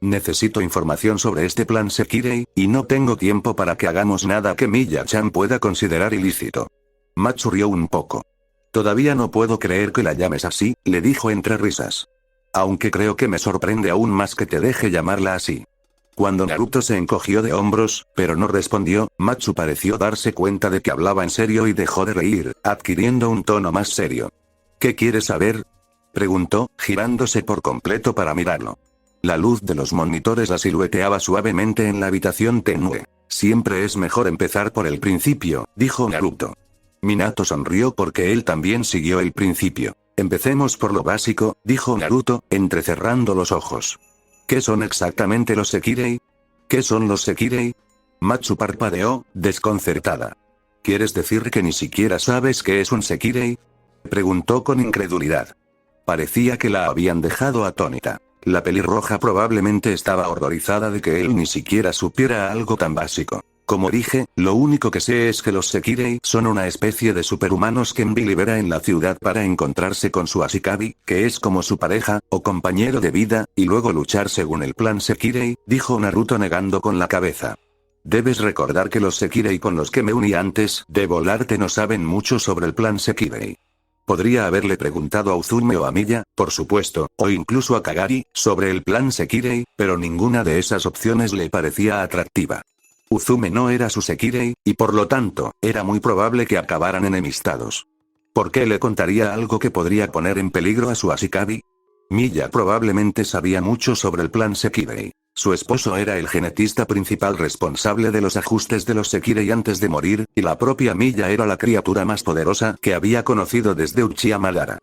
Necesito información sobre este plan Sekirei, y no tengo tiempo para que hagamos nada que Miya-chan pueda considerar ilícito. Matsu rió un poco. Todavía no puedo creer que la llames así, le dijo entre risas. Aunque creo que me sorprende aún más que te deje llamarla así. Cuando Naruto se encogió de hombros, pero no respondió, Matsu pareció darse cuenta de que hablaba en serio y dejó de reír, adquiriendo un tono más serio. ¿Qué quieres saber? Preguntó, girándose por completo para mirarlo. La luz de los monitores la silueteaba suavemente en la habitación tenue. Siempre es mejor empezar por el principio, dijo Naruto. Minato sonrió porque él también siguió el principio. Empecemos por lo básico, dijo Naruto, entrecerrando los ojos. ¿Qué son exactamente los Sekirei? ¿Qué son los Sekirei? Matsu parpadeó, desconcertada. ¿Quieres decir que ni siquiera sabes qué es un Sekirei? Preguntó con incredulidad. Parecía que la habían dejado atónita. La pelirroja probablemente estaba horrorizada de que él ni siquiera supiera algo tan básico. Como dije, lo único que sé es que los Sekirei son una especie de superhumanos que Envy libera en la ciudad para encontrarse con su Ashikabi, que es como su pareja, o compañero de vida, y luego luchar según el plan Sekirei, dijo Naruto negando con la cabeza. Debes recordar que los Sekirei con los que me uní antes de volarte no saben mucho sobre el plan Sekirei. Podría haberle preguntado a Uzume o a Miya, por supuesto, o incluso a Kagari, sobre el plan Sekirei, pero ninguna de esas opciones le parecía atractiva. Uzume no era su Sekirei, y por lo tanto, era muy probable que acabaran enemistados. ¿Por qué le contaría algo que podría poner en peligro a su Ashikabi? Miya probablemente sabía mucho sobre el plan Sekirei. Su esposo era el genetista principal responsable de los ajustes de los Sekirei antes de morir, y la propia Miya era la criatura más poderosa que había conocido desde Uchiha Madara.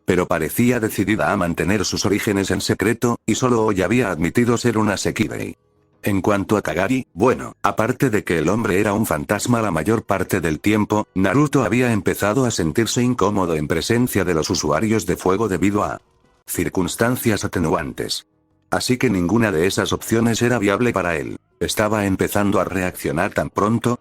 Pero parecía decidida a mantener sus orígenes en secreto, y solo hoy había admitido ser una Sekirei. En cuanto a Kagari, bueno, aparte de que el hombre era un fantasma la mayor parte del tiempo, Naruto había empezado a sentirse incómodo en presencia de los usuarios de fuego debido a circunstancias atenuantes. Así que ninguna de esas opciones era viable para él. ¿Estaba empezando a reaccionar tan pronto?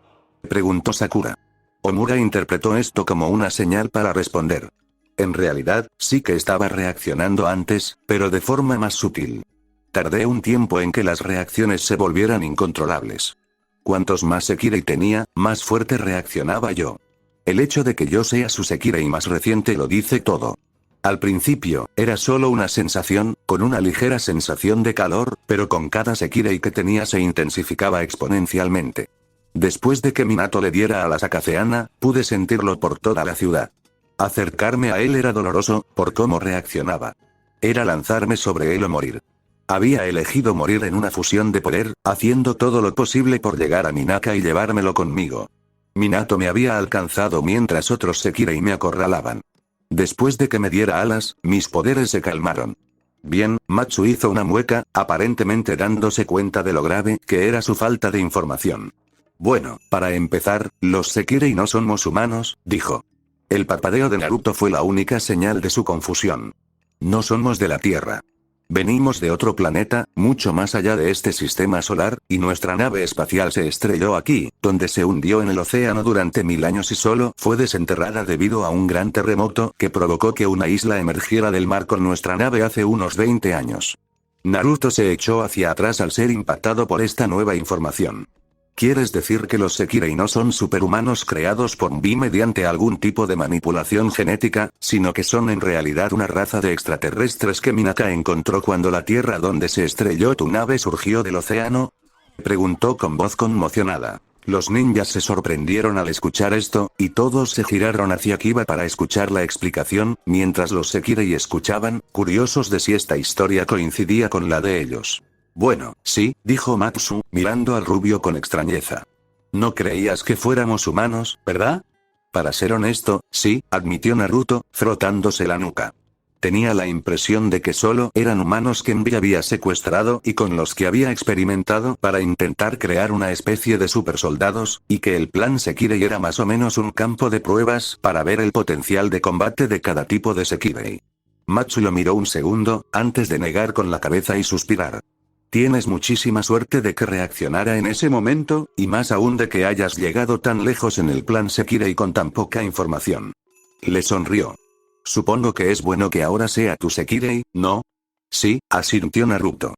Preguntó Sakura. Omura interpretó esto como una señal para responder. En realidad, sí que estaba reaccionando antes, pero de forma más sutil. Tardé un tiempo en que las reacciones se volvieran incontrolables. Cuantos más Sekirei tenía, más fuerte reaccionaba yo. El hecho de que yo sea su Sekirei más reciente lo dice todo. Al principio, era solo una sensación, con una ligera sensación de calor, pero con cada Sekirei que tenía se intensificaba exponencialmente. Después de que Minato le diera a la Sakazeana, pude sentirlo por toda la ciudad. Acercarme a él era doloroso, por cómo reaccionaba. Era lanzarme sobre él o morir. Había elegido morir en una fusión de poder, haciendo todo lo posible por llegar a Minaka y llevármelo conmigo. Minato me había alcanzado mientras otros Sekirei me acorralaban. Después de que me diera alas, mis poderes se calmaron. Bien, Matsu hizo una mueca, aparentemente dándose cuenta de lo grave que era su falta de información. Bueno, para empezar, los Sekirei no somos humanos, dijo. El parpadeo de Naruto fue la única señal de su confusión. No somos de la Tierra. Venimos de otro planeta, mucho más allá de este sistema solar, y nuestra nave espacial se estrelló aquí, donde se hundió en el océano durante 1000 años y solo fue desenterrada debido a un gran terremoto que provocó que una isla emergiera del mar con nuestra nave hace unos 20 años. Naruto se echó hacia atrás al ser impactado por esta nueva información. ¿Quieres decir que los Sekirei no son superhumanos creados por Envy mediante algún tipo de manipulación genética, sino que son en realidad una raza de extraterrestres que Minaka encontró cuando la tierra donde se estrelló tu nave surgió del océano? Preguntó con voz conmocionada. Los ninjas se sorprendieron al escuchar esto, y todos se giraron hacia Kiba para escuchar la explicación, mientras los Sekirei escuchaban, curiosos de si esta historia coincidía con la de ellos. Bueno, sí, dijo Matsu, mirando al rubio con extrañeza. No creías que fuéramos humanos, ¿verdad? Para ser honesto, sí, admitió Naruto, frotándose la nuca. Tenía la impresión de que solo eran humanos que Envy había secuestrado y con los que había experimentado para intentar crear una especie de supersoldados, y que el plan Sekirei era más o menos un campo de pruebas para ver el potencial de combate de cada tipo de Sekirei. Matsu lo miró un segundo, antes de negar con la cabeza y suspirar. Tienes muchísima suerte de que reaccionara en ese momento, y más aún de que hayas llegado tan lejos en el plan Sekirei con tan poca información. Le sonrió. Supongo que es bueno que ahora sea tu Sekirei, ¿no? Sí, asintió Naruto.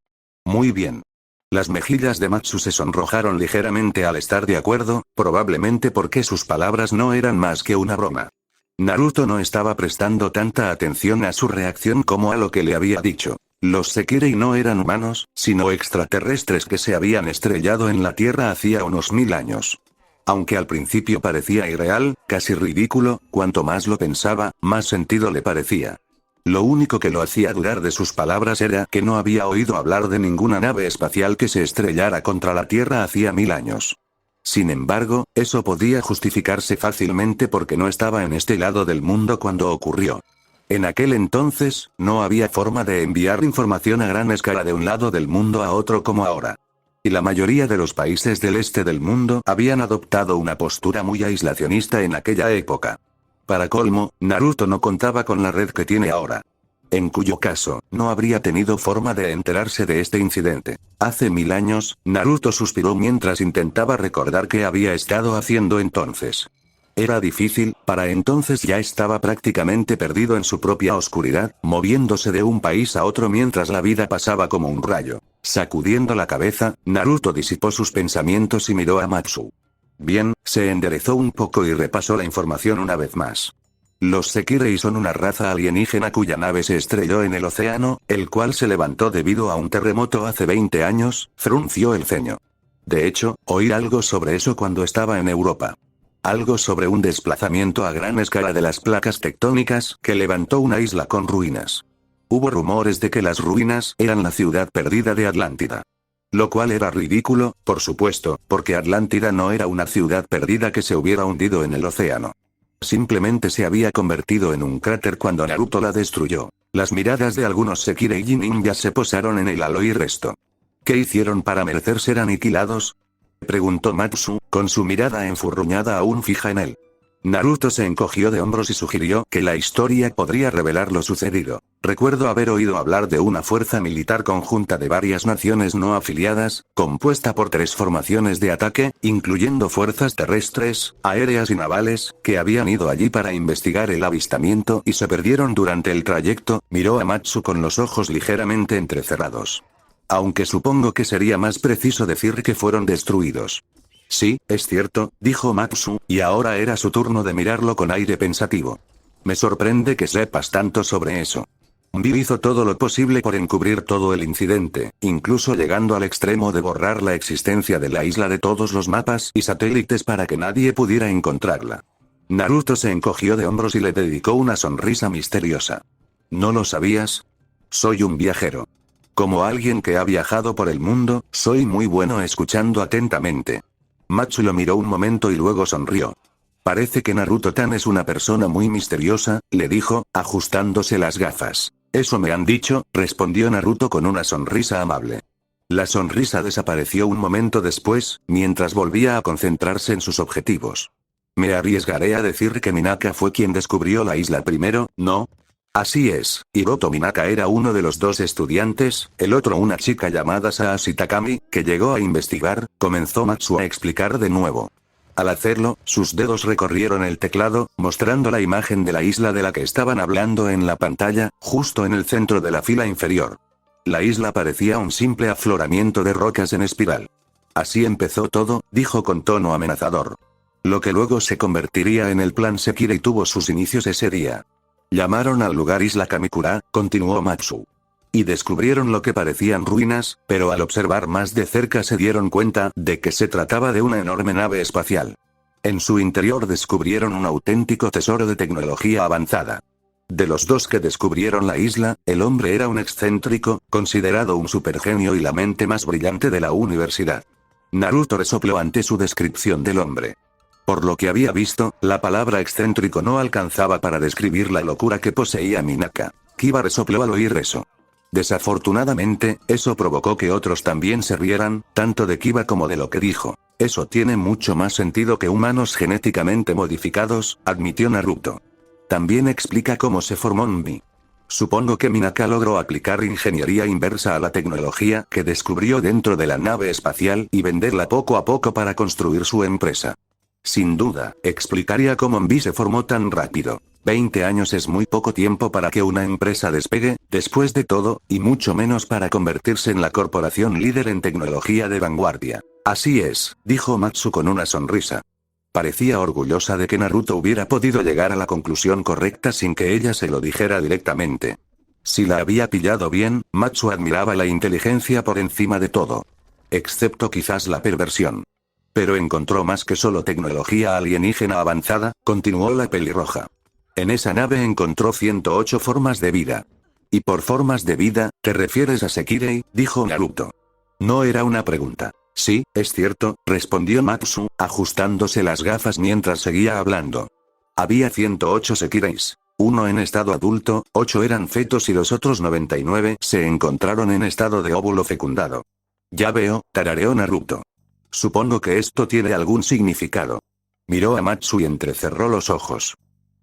Muy bien. Las mejillas de Matsu se sonrojaron ligeramente al estar de acuerdo, probablemente porque sus palabras no eran más que una broma. Naruto no estaba prestando tanta atención a su reacción como a lo que le había dicho. Los Sekirei no eran humanos, sino extraterrestres que se habían estrellado en la Tierra hacía unos 1000 años. Aunque al principio parecía irreal, casi ridículo, cuanto más lo pensaba, más sentido le parecía. Lo único que lo hacía dudar de sus palabras era que no había oído hablar de ninguna nave espacial que se estrellara contra la Tierra hacía 1000 años. Sin embargo, eso podía justificarse fácilmente porque no estaba en este lado del mundo cuando ocurrió. En aquel entonces, no había forma de enviar información a gran escala de un lado del mundo a otro como ahora. Y la mayoría de los países del este del mundo habían adoptado una postura muy aislacionista en aquella época. Para colmo, Naruto no contaba con la red que tiene ahora. En cuyo caso, no habría tenido forma de enterarse de este incidente. Hace 1000 años, Naruto suspiró mientras intentaba recordar qué había estado haciendo entonces. Era difícil, para entonces ya estaba prácticamente perdido en su propia oscuridad, moviéndose de un país a otro mientras la vida pasaba como un rayo. Sacudiendo la cabeza, Naruto disipó sus pensamientos y miró a Matsu. Bien, se enderezó un poco y repasó la información una vez más. Los Sekirei son una raza alienígena cuya nave se estrelló en el océano, el cual se levantó debido a un terremoto hace 20 años, frunció el ceño. De hecho, oí algo sobre eso cuando estaba en Europa. Algo sobre un desplazamiento a gran escala de las placas tectónicas que levantó una isla con ruinas. Hubo rumores de que las ruinas eran la ciudad perdida de Atlántida. Lo cual era ridículo, por supuesto, porque Atlántida no era una ciudad perdida que se hubiera hundido en el océano. Simplemente se había convertido en un cráter cuando Naruto la destruyó. Las miradas de algunos Sekirei ninjas se posaron en el al oír esto. ¿Qué hicieron para merecer ser aniquilados?, preguntó Matsu, con su mirada enfurruñada aún fija en él. Naruto se encogió de hombros y sugirió que la historia podría revelar lo sucedido. Recuerdo haber oído hablar de una fuerza militar conjunta de varias naciones no afiliadas, compuesta por 3 formaciones de ataque, incluyendo fuerzas terrestres, aéreas y navales, que habían ido allí para investigar el avistamiento y se perdieron durante el trayecto. Miró a Matsu con los ojos ligeramente entrecerrados. Aunque supongo que sería más preciso decir que fueron destruidos. Sí, es cierto, dijo Matsu, y ahora era su turno de mirarlo con aire pensativo. Me sorprende que sepas tanto sobre eso. Bill hizo todo lo posible por encubrir todo el incidente, incluso llegando al extremo de borrar la existencia de la isla de todos los mapas y satélites para que nadie pudiera encontrarla. Naruto se encogió de hombros y le dedicó una sonrisa misteriosa. ¿No lo sabías? Soy un viajero. Como alguien que ha viajado por el mundo, soy muy bueno escuchando atentamente. Matsu lo miró un momento y luego sonrió. Parece que Naruto-tan es una persona muy misteriosa, le dijo, ajustándose las gafas. Eso me han dicho, respondió Naruto con una sonrisa amable. La sonrisa desapareció un momento después, mientras volvía a concentrarse en sus objetivos. Me arriesgaré a decir que Minaka fue quien descubrió la isla primero, ¿no? Así es, Hiroto Minaka era uno de los 2 estudiantes, el otro una chica llamada Saashi Takami, que llegó a investigar, comenzó Matsu a explicar de nuevo. Al hacerlo, sus dedos recorrieron el teclado, mostrando la imagen de la isla de la que estaban hablando en la pantalla, justo en el centro de la fila inferior. La isla parecía un simple afloramiento de rocas en espiral. Así empezó todo, dijo con tono amenazador. Lo que luego se convertiría en el plan Sekirei tuvo sus inicios ese día. Llamaron al lugar Isla Kamikura, continuó Matsu. Y descubrieron lo que parecían ruinas, pero al observar más de cerca se dieron cuenta de que se trataba de una enorme nave espacial. En su interior descubrieron un auténtico tesoro de tecnología avanzada. De los 2 que descubrieron la isla, el hombre era un excéntrico, considerado un supergenio y la mente más brillante de la universidad. Naruto resopló ante su descripción del hombre. Por lo que había visto, la palabra excéntrico no alcanzaba para describir la locura que poseía Minaka. Kiba resopló al oír eso. Desafortunadamente, eso provocó que otros también se rieran, tanto de Kiba como de lo que dijo. Eso tiene mucho más sentido que humanos genéticamente modificados, admitió Naruto. También explica cómo se formó Nmi. Supongo que Minaka logró aplicar ingeniería inversa a la tecnología que descubrió dentro de la nave espacial y venderla poco a poco para construir su empresa. Sin duda, explicaría cómo Envy se formó tan rápido. 20 años es muy poco tiempo para que una empresa despegue, después de todo, y mucho menos para convertirse en la corporación líder en tecnología de vanguardia. Así es, dijo Matsu con una sonrisa. Parecía orgullosa de que Naruto hubiera podido llegar a la conclusión correcta sin que ella se lo dijera directamente. Si la había pillado bien, Matsu admiraba la inteligencia por encima de todo. Excepto quizás la perversión. Pero encontró más que solo tecnología alienígena avanzada, continuó la pelirroja. En esa nave encontró 108 formas de vida. Y por formas de vida, ¿te refieres a Sekirei?, dijo Naruto. No era una pregunta. Sí, es cierto, respondió Matsu, ajustándose las gafas mientras seguía hablando. Había 108 Sekireis. Uno en estado adulto, 8 eran fetos y los otros 99 se encontraron en estado de óvulo fecundado. Ya veo, tarareó Naruto. Supongo que esto tiene algún significado. Miró a Matsu y entrecerró los ojos.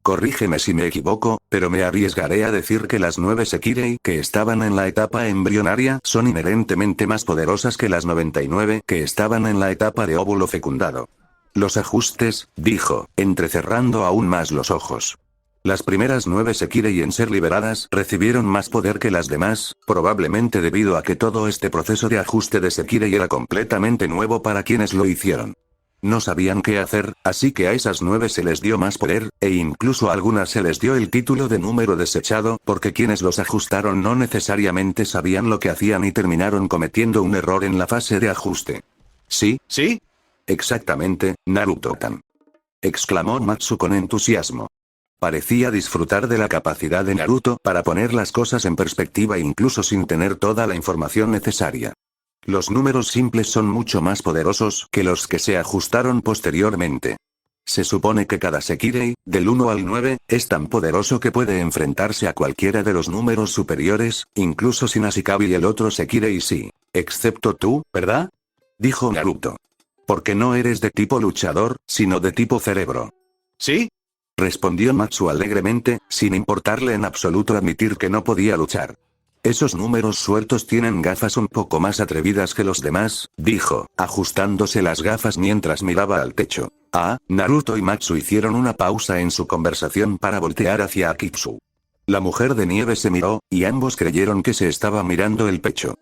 Corrígeme si me equivoco, pero me arriesgaré a decir que las 9 Sekirei que estaban en la etapa embrionaria son inherentemente más poderosas que las 99 que estaban en la etapa de óvulo fecundado. Los ajustes, dijo, entrecerrando aún más los ojos. Las primeras 9 Sekirei en ser liberadas recibieron más poder que las demás, probablemente debido a que todo este proceso de ajuste de Sekirei era completamente nuevo para quienes lo hicieron. No sabían qué hacer, así que a esas 9 se les dio más poder, e incluso a algunas se les dio el título de número desechado, porque quienes los ajustaron no necesariamente sabían lo que hacían y terminaron cometiendo un error en la fase de ajuste. ¿Sí? ¿Sí? Exactamente, Naruto-tan. Exclamó Matsu con entusiasmo. Parecía disfrutar de la capacidad de Naruto para poner las cosas en perspectiva incluso sin tener toda la información necesaria. Los números simples son mucho más poderosos que los que se ajustaron posteriormente. Se supone que cada Sekirei, del 1 al 9, es tan poderoso que puede enfrentarse a cualquiera de los números superiores, incluso sin Ashikabi y el otro Sekirei sí. Excepto tú, ¿verdad?, dijo Naruto. Porque no eres de tipo luchador, sino de tipo cerebro. ¿Sí?, respondió Matsu alegremente, sin importarle en absoluto admitir que no podía luchar. Esos números sueltos tienen gafas un poco más atrevidas que los demás, dijo, ajustándose las gafas mientras miraba al techo. Naruto y Matsu hicieron una pausa en su conversación para voltear hacia Akitsu. La mujer de nieve se miró, y ambos creyeron que se estaba mirando el pecho.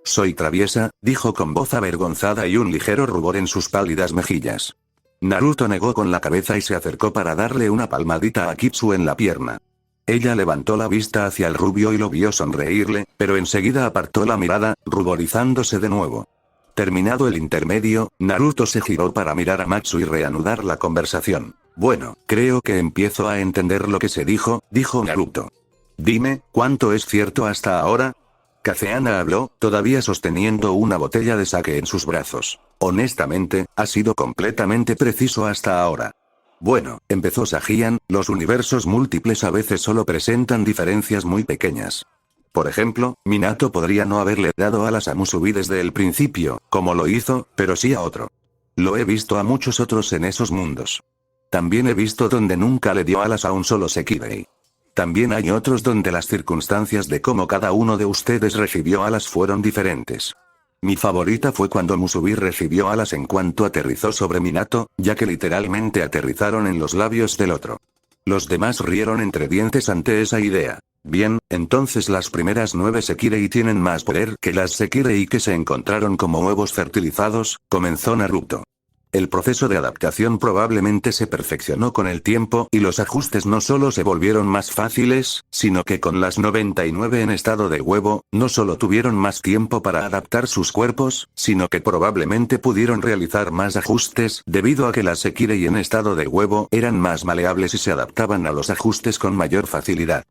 Soy traviesa, dijo con voz avergonzada y un ligero rubor en sus pálidas mejillas. Naruto negó con la cabeza y se acercó para darle una palmadita a Akitsu en la pierna. Ella levantó la vista hacia el rubio y lo vio sonreírle, pero enseguida apartó la mirada, ruborizándose de nuevo. Terminado el intermedio, Naruto se giró para mirar a Matsu y reanudar la conversación. Bueno, creo que empiezo a entender lo que se dijo Naruto. Dime, ¿cuánto es cierto hasta ahora? Kazeana habló, todavía sosteniendo una botella de sake en sus brazos. Honestamente, ha sido completamente preciso hasta ahora. Bueno, empezó Sajian, los universos múltiples a veces solo presentan diferencias muy pequeñas. Por ejemplo, Minato podría no haberle dado alas a Musubi desde el principio, como lo hizo, pero sí a otro. Lo he visto a muchos otros en esos mundos. También he visto donde nunca le dio alas a un solo Sekirei. También hay otros donde las circunstancias de cómo cada uno de ustedes recibió alas fueron diferentes. Mi favorita fue cuando Musubi recibió alas en cuanto aterrizó sobre Minato, ya que literalmente aterrizaron en los labios del otro. Los demás rieron entre dientes ante esa idea. Bien, entonces las primeras 9 Sekirei tienen más poder que las Sekirei que se encontraron como huevos fertilizados, comenzó Naruto. El proceso de adaptación probablemente se perfeccionó con el tiempo y los ajustes no solo se volvieron más fáciles, sino que con las 99 en estado de huevo, no solo tuvieron más tiempo para adaptar sus cuerpos, sino que probablemente pudieron realizar más ajustes debido a que las Sekirei en estado de huevo eran más maleables y se adaptaban a los ajustes con mayor facilidad.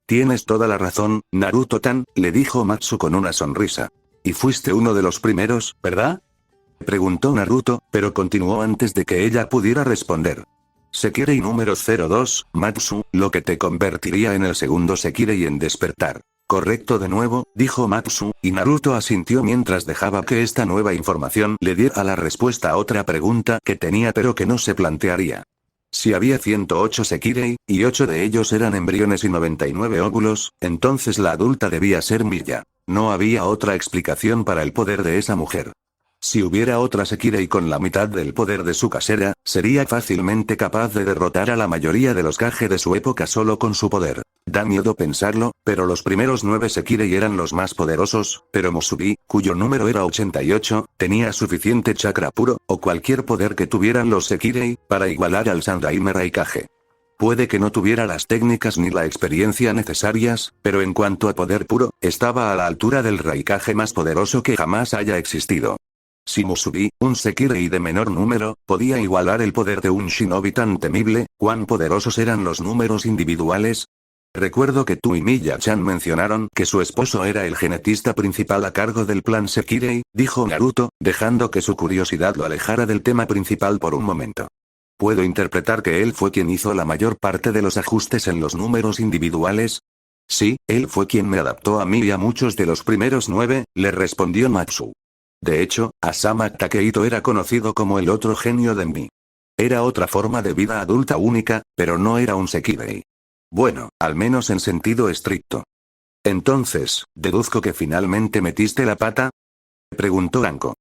Tienes toda la razón, Naruto-tan, le dijo Matsu con una sonrisa. Y fuiste uno de los primeros, ¿verdad?, preguntó Naruto, pero continuó antes de que ella pudiera responder. Sekirei número 02, Matsu, lo que te convertiría en el segundo Sekirei en despertar. Correcto de nuevo, dijo Matsu, y Naruto asintió mientras dejaba que esta nueva información le diera la respuesta a otra pregunta que tenía pero que no se plantearía. Si había 108 Sekirei, y 8 de ellos eran embriones y 99 óvulos, entonces la adulta debía ser Miya. No había otra explicación para el poder de esa mujer. Si hubiera otra Sekirei con la mitad del poder de su casera, sería fácilmente capaz de derrotar a la mayoría de los Kage de su época solo con su poder. Da miedo pensarlo, pero los primeros 9 Sekirei eran los más poderosos, pero Musubi, cuyo número era 88, tenía suficiente chakra puro, o cualquier poder que tuvieran los Sekirei, para igualar al Sandaime Raikage. Puede que no tuviera las técnicas ni la experiencia necesarias, pero en cuanto a poder puro, estaba a la altura del Raikage más poderoso que jamás haya existido. Si Musubi, un Sekirei de menor número, podía igualar el poder de un shinobi tan temible, ¿cuán poderosos eran los números individuales? Recuerdo que tú y Miya-chan mencionaron que su esposo era el genetista principal a cargo del plan Sekirei, dijo Naruto, dejando que su curiosidad lo alejara del tema principal por un momento. ¿Puedo interpretar que él fue quien hizo la mayor parte de los ajustes en los números individuales? Sí, él fue quien me adaptó a mí y a muchos de los primeros 9, le respondió Matsu. De hecho, Asama Takehito era conocido como el otro genio de Mbi. Era otra forma de vida adulta única, pero no era un Sekirei. Bueno, al menos en sentido estricto. Entonces, ¿deduzco que finalmente metiste la pata? Preguntó Anko.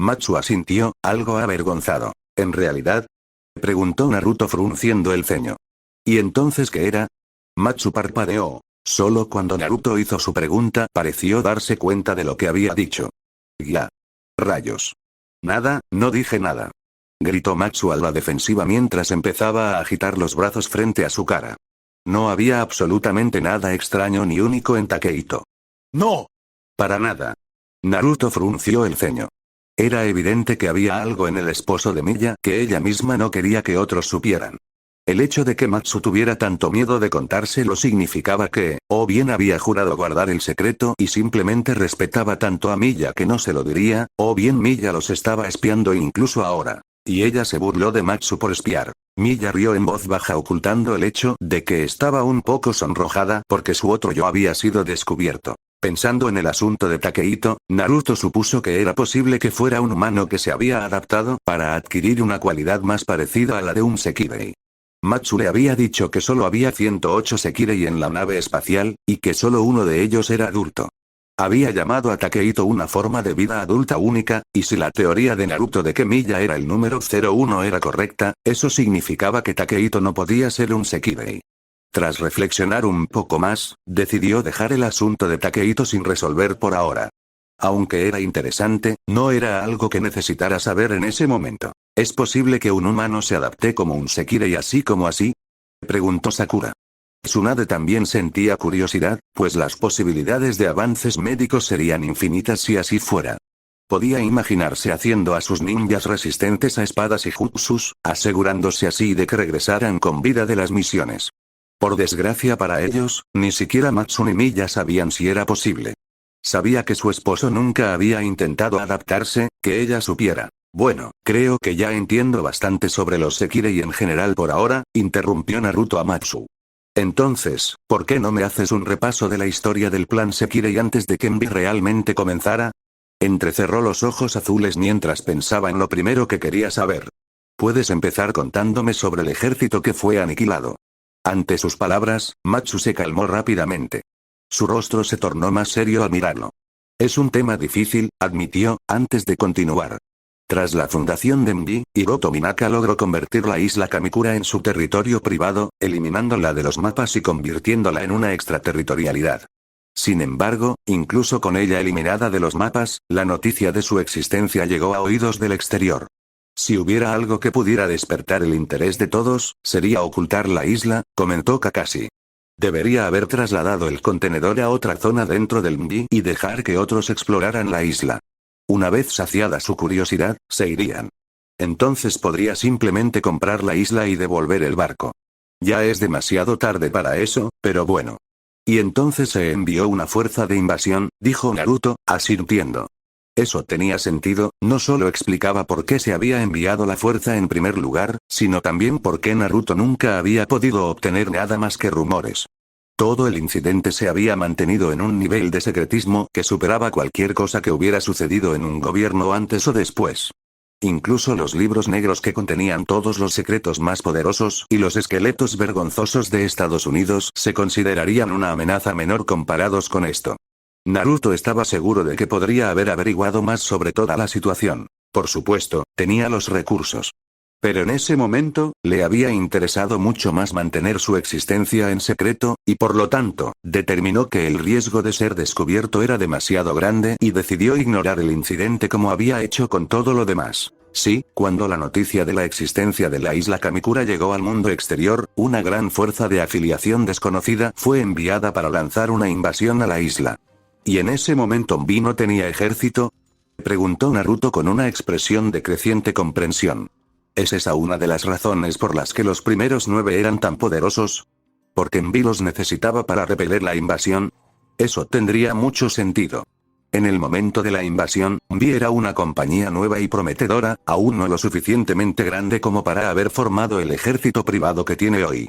Matsu asintió, algo avergonzado. ¿En realidad? Preguntó Naruto frunciendo el ceño. ¿Y entonces qué era? Matsu parpadeó. Solo cuando Naruto hizo su pregunta pareció darse cuenta de lo que había dicho. Ya. Rayos. Nada, no dije nada. Gritó Matsu a la defensiva mientras empezaba a agitar los brazos frente a su cara. No había absolutamente nada extraño ni único en Takehito. ¡No! Para nada. Naruto frunció el ceño. Era evidente que había algo en el esposo de Miya que ella misma no quería que otros supieran. El hecho de que Matsu tuviera tanto miedo de contárselo significaba que, o bien había jurado guardar el secreto y simplemente respetaba tanto a Miya que no se lo diría, o bien Miya los estaba espiando incluso ahora. Y ella se burló de Matsu por espiar. Miya rió en voz baja ocultando el hecho de que estaba un poco sonrojada porque su otro yo había sido descubierto. Pensando en el asunto de Takehito, Naruto supuso que era posible que fuera un humano que se había adaptado para adquirir una cualidad más parecida a la de un Sekirei. Matsu le había dicho que solo había 108 Sekirei en la nave espacial, y que solo uno de ellos era adulto. Había llamado a Takehito una forma de vida adulta única, y si la teoría de Naruto de que Miya era el número 01 era correcta, eso significaba que Takehito no podía ser un Sekirei. Tras reflexionar un poco más, decidió dejar el asunto de Takehito sin resolver por ahora. Aunque era interesante, no era algo que necesitara saber en ese momento. ¿Es posible que un humano se adapte como un Sekirei así como así? Preguntó Sakura. Tsunade también sentía curiosidad, pues las posibilidades de avances médicos serían infinitas si así fuera. Podía imaginarse haciendo a sus ninjas resistentes a espadas y jutsus, asegurándose así de que regresaran con vida de las misiones. Por desgracia para ellos, ni siquiera Matsu ni Miya sabían si era posible. Sabía que su esposo nunca había intentado adaptarse, que ella supiera. Bueno, creo que ya entiendo bastante sobre los Sekirei en general por ahora, interrumpió Naruto a Matsu. Entonces, ¿por qué no me haces un repaso de la historia del plan Sekirei antes de que Mbi realmente comenzara? Entrecerró los ojos azules mientras pensaba en lo primero que quería saber. Puedes empezar contándome sobre el ejército que fue aniquilado. Ante sus palabras, Matsu se calmó rápidamente. Su rostro se tornó más serio al mirarlo. Es un tema difícil, admitió, antes de continuar. Tras la fundación de Mbi, Hiroto Minaka logró convertir la isla Kamikura en su territorio privado, eliminándola de los mapas y convirtiéndola en una extraterritorialidad. Sin embargo, incluso con ella eliminada de los mapas, la noticia de su existencia llegó a oídos del exterior. Si hubiera algo que pudiera despertar el interés de todos, sería ocultar la isla, comentó Kakashi. Debería haber trasladado el contenedor a otra zona dentro del Mbi y dejar que otros exploraran la isla. Una vez saciada su curiosidad, se irían. Entonces podría simplemente comprar la isla y devolver el barco. Ya es demasiado tarde para eso, pero bueno. Y entonces se envió una fuerza de invasión, dijo Naruto, asintiendo. Eso tenía sentido, no solo explicaba por qué se había enviado la fuerza en primer lugar, sino también por qué Naruto nunca había podido obtener nada más que rumores. Todo el incidente se había mantenido en un nivel de secretismo que superaba cualquier cosa que hubiera sucedido en un gobierno antes o después. Incluso los libros negros que contenían todos los secretos más poderosos y los esqueletos vergonzosos de Estados Unidos se considerarían una amenaza menor comparados con esto. Naruto estaba seguro de que podría haber averiguado más sobre toda la situación. Por supuesto, tenía los recursos. Pero en ese momento, le había interesado mucho más mantener su existencia en secreto, y por lo tanto, determinó que el riesgo de ser descubierto era demasiado grande y decidió ignorar el incidente como había hecho con todo lo demás. Sí, cuando la noticia de la existencia de la isla Kamikura llegó al mundo exterior, una gran fuerza de afiliación desconocida fue enviada para lanzar una invasión a la isla. ¿Y en ese momento Mbi no tenía ejército? Preguntó Naruto con una expresión de creciente comprensión. ¿Es esa una de las razones por las que los primeros 9 eran tan poderosos? ¿Porque Mbi los necesitaba para repeler la invasión? Eso tendría mucho sentido. En el momento de la invasión, Mbi era una compañía nueva y prometedora, aún no lo suficientemente grande como para haber formado el ejército privado que tiene hoy.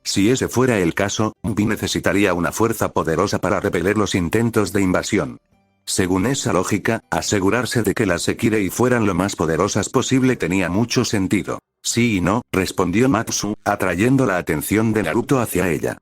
Si ese fuera el caso, Mbi necesitaría una fuerza poderosa para repeler los intentos de invasión. Según esa lógica, asegurarse de que las Sekirei fueran lo más poderosas posible tenía mucho sentido. Sí y no, respondió Matsu, atrayendo la atención de Naruto hacia ella.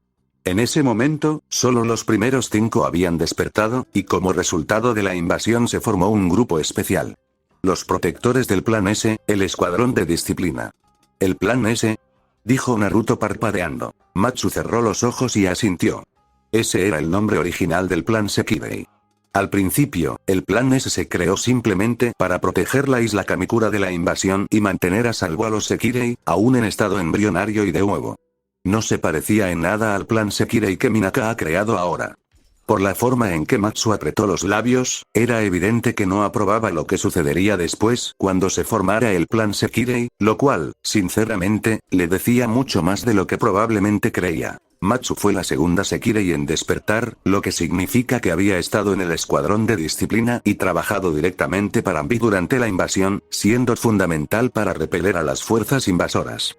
En ese momento, solo los primeros 5 habían despertado, y como resultado de la invasión se formó un grupo especial. Los protectores del Plan S, el Escuadrón de Disciplina. ¿El Plan S? Dijo Naruto parpadeando. Matsu cerró los ojos y asintió. Ese era el nombre original del Plan Sekirei. Al principio, el Plan S se creó simplemente para proteger la isla Kamikura de la invasión y mantener a salvo a los Sekirei, aún en estado embrionario y de huevo. No se parecía en nada al Plan Sekirei que Minaka ha creado ahora. Por la forma en que Matsu apretó los labios, era evidente que no aprobaba lo que sucedería después cuando se formara el Plan Sekirei, lo cual, sinceramente, le decía mucho más de lo que probablemente creía. Matsu fue la segunda Sekirei en despertar, lo que significa que había estado en el escuadrón de disciplina y trabajado directamente para Mbi durante la invasión, siendo fundamental para repeler a las fuerzas invasoras.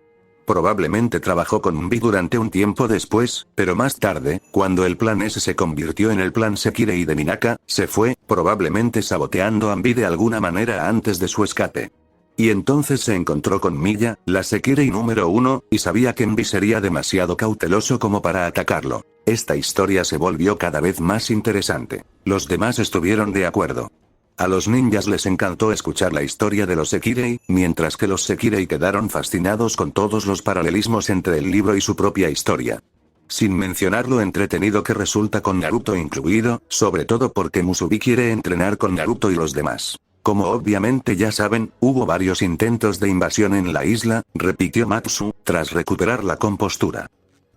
Probablemente trabajó con Mbi durante un tiempo después, pero más tarde, cuando el Plan S se convirtió en el Plan Sekirei de Minaka, se fue, probablemente saboteando a Mbi de alguna manera antes de su escape. Y entonces se encontró con Miya, la Sekirei número 1, y sabía que Mbi sería demasiado cauteloso como para atacarlo. Esta historia se volvió cada vez más interesante. Los demás estuvieron de acuerdo. A los ninjas les encantó escuchar la historia de los Sekirei, mientras que los Sekirei quedaron fascinados con todos los paralelismos entre el libro y su propia historia. Sin mencionar lo entretenido que resulta con Naruto incluido, sobre todo porque Musubi quiere entrenar con Naruto y los demás. Como obviamente ya saben, hubo varios intentos de invasión en la isla, repitió Matsu, tras recuperar la compostura.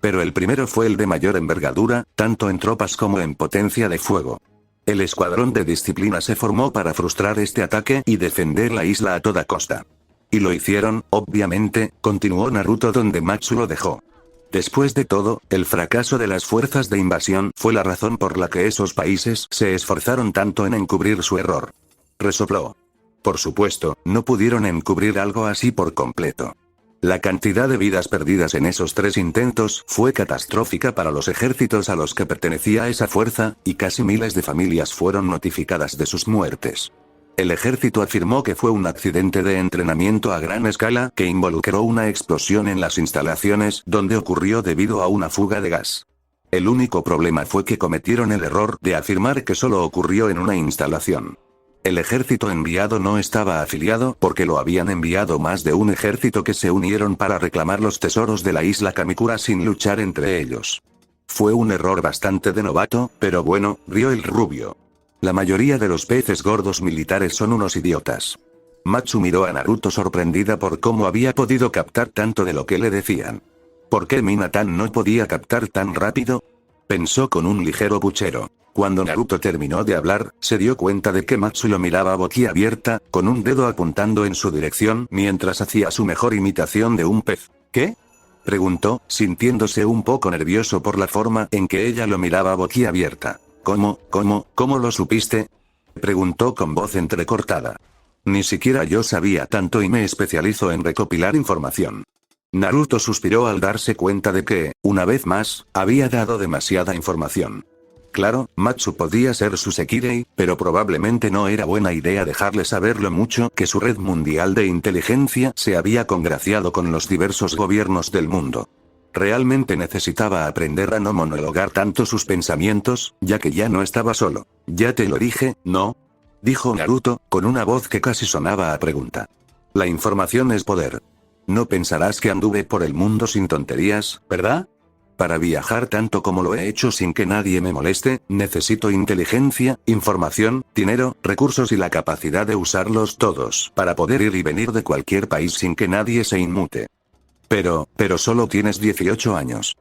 Pero el primero fue el de mayor envergadura, tanto en tropas como en potencia de fuego. El escuadrón de disciplina se formó para frustrar este ataque y defender la isla a toda costa. Y lo hicieron, obviamente, continuó Naruto donde Matsu lo dejó. Después de todo, el fracaso de las fuerzas de invasión fue la razón por la que esos países se esforzaron tanto en encubrir su error. Resopló. Por supuesto, no pudieron encubrir algo así por completo. La cantidad de vidas perdidas en esos 3 intentos fue catastrófica para los ejércitos a los que pertenecía esa fuerza, y casi miles de familias fueron notificadas de sus muertes. El ejército afirmó que fue un accidente de entrenamiento a gran escala que involucró una explosión en las instalaciones donde ocurrió debido a una fuga de gas. El único problema fue que cometieron el error de afirmar que solo ocurrió en una instalación. El ejército enviado no estaba afiliado porque lo habían enviado más de un ejército que se unieron para reclamar los tesoros de la isla Kamikura sin luchar entre ellos. Fue un error bastante de novato, pero bueno, rió el rubio. La mayoría de los peces gordos militares son unos idiotas. Matsu miró a Naruto sorprendida por cómo había podido captar tanto de lo que le decían. ¿Por qué Minato no podía captar tan rápido? Pensó con un ligero puchero. Cuando Naruto terminó de hablar, se dio cuenta de que Matsu lo miraba boquiabierta, con un dedo apuntando en su dirección mientras hacía su mejor imitación de un pez. ¿Qué? Preguntó, sintiéndose un poco nervioso por la forma en que ella lo miraba boquiabierta. ¿Cómo lo supiste? Preguntó con voz entrecortada. Ni siquiera yo sabía tanto y me especializo en recopilar información. Naruto suspiró al darse cuenta de que, una vez más, había dado demasiada información. Claro, Matsu podía ser su Sekirei, pero probablemente no era buena idea dejarle saber lo mucho que su red mundial de inteligencia se había congraciado con los diversos gobiernos del mundo. Realmente necesitaba aprender a no monologar tanto sus pensamientos, ya que ya no estaba solo. Ya te lo dije, ¿no? Dijo Naruto, con una voz que casi sonaba a pregunta. La información es poder. No pensarás que anduve por el mundo sin tonterías, ¿verdad? Para viajar tanto como lo he hecho sin que nadie me moleste, necesito inteligencia, información, dinero, recursos y la capacidad de usarlos todos para poder ir y venir de cualquier país sin que nadie se inmute. Pero solo tienes 18 años.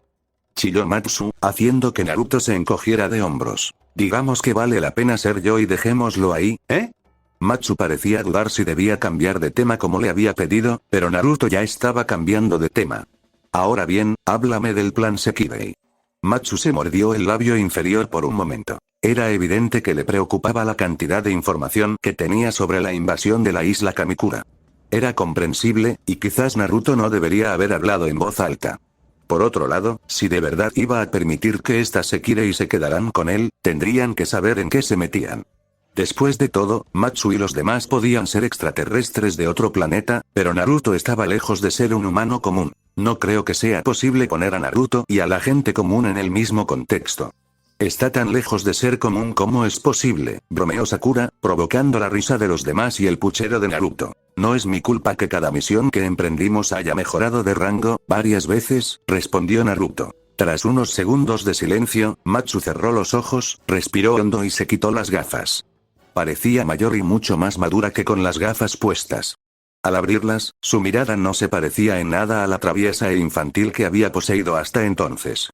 Chilló Matsu, haciendo que Naruto se encogiera de hombros. Digamos que vale la pena ser yo y dejémoslo ahí, ¿eh? Matsu parecía dudar si debía cambiar de tema como le había pedido, pero Naruto ya estaba cambiando de tema. Ahora bien, háblame del plan Sekirei. Matsu se mordió el labio inferior por un momento. Era evidente que le preocupaba la cantidad de información que tenía sobre la invasión de la isla Kamikura. Era comprensible, y quizás Naruto no debería haber hablado en voz alta. Por otro lado, si de verdad iba a permitir que estas Sekirei se quedaran con él, tendrían que saber en qué se metían. Después de todo, Matsu y los demás podían ser extraterrestres de otro planeta, pero Naruto estaba lejos de ser un humano común. No creo que sea posible poner a Naruto y a la gente común en el mismo contexto. Está tan lejos de ser común como es posible, bromeó Sakura, provocando la risa de los demás y el puchero de Naruto. No es mi culpa que cada misión que emprendimos haya mejorado de rango, varias veces, respondió Naruto. Tras unos segundos de silencio, Matsu cerró los ojos, respiró hondo y se quitó las gafas. Parecía mayor y mucho más madura que con las gafas puestas. Al abrirlas, su mirada no se parecía en nada a la traviesa e infantil que había poseído hasta entonces.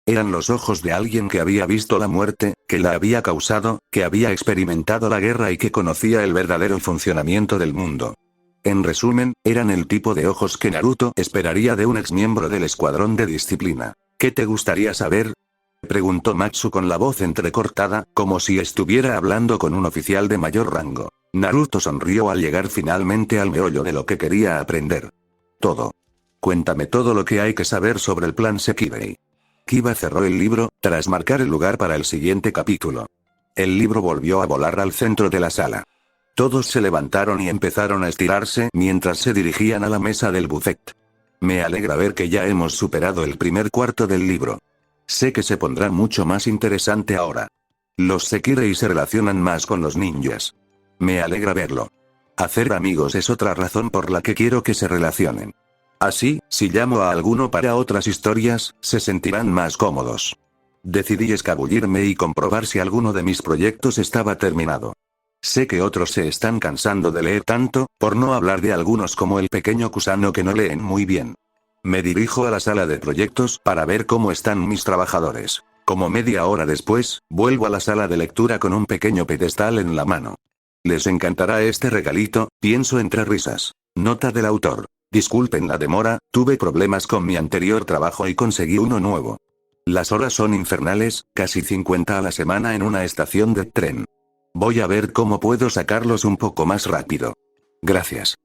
Eran los ojos de alguien que había visto la muerte, que la había causado, que había experimentado la guerra y que conocía el verdadero funcionamiento del mundo. En resumen, eran el tipo de ojos que Naruto esperaría de un exmiembro del escuadrón de disciplina. ¿Qué te gustaría saber?, preguntó Matsu con la voz entrecortada, como si estuviera hablando con un oficial de mayor rango. Naruto sonrió al llegar finalmente al meollo de lo que quería aprender. Todo. Cuéntame todo lo que hay que saber sobre el plan Sekirei. Kiba cerró el libro, tras marcar el lugar para el siguiente capítulo. El libro volvió a volar al centro de la sala. Todos se levantaron y empezaron a estirarse mientras se dirigían a la mesa del buffet. Me alegra ver que ya hemos superado el primer cuarto del libro. Sé que se pondrá mucho más interesante ahora. Los Sekirei se relacionan más con los ninjas. Me alegra verlo. Hacer amigos es otra razón por la que quiero que se relacionen. Así, si llamo a alguno para otras historias, se sentirán más cómodos. Decidí escabullirme y comprobar si alguno de mis proyectos estaba terminado. Sé que otros se están cansando de leer tanto, por no hablar de algunos como el pequeño Kusano que no leen muy bien. Me dirijo a la sala de proyectos para ver cómo están mis trabajadores. Como media hora después, vuelvo a la sala de lectura con un pequeño pedestal en la mano. Les encantará este regalito, pienso entre risas. Nota del autor. Disculpen la demora, tuve problemas con mi anterior trabajo y conseguí uno nuevo. Las horas son infernales, casi 50 a la semana en una estación de tren. Voy a ver cómo puedo sacarlos un poco más rápido. Gracias.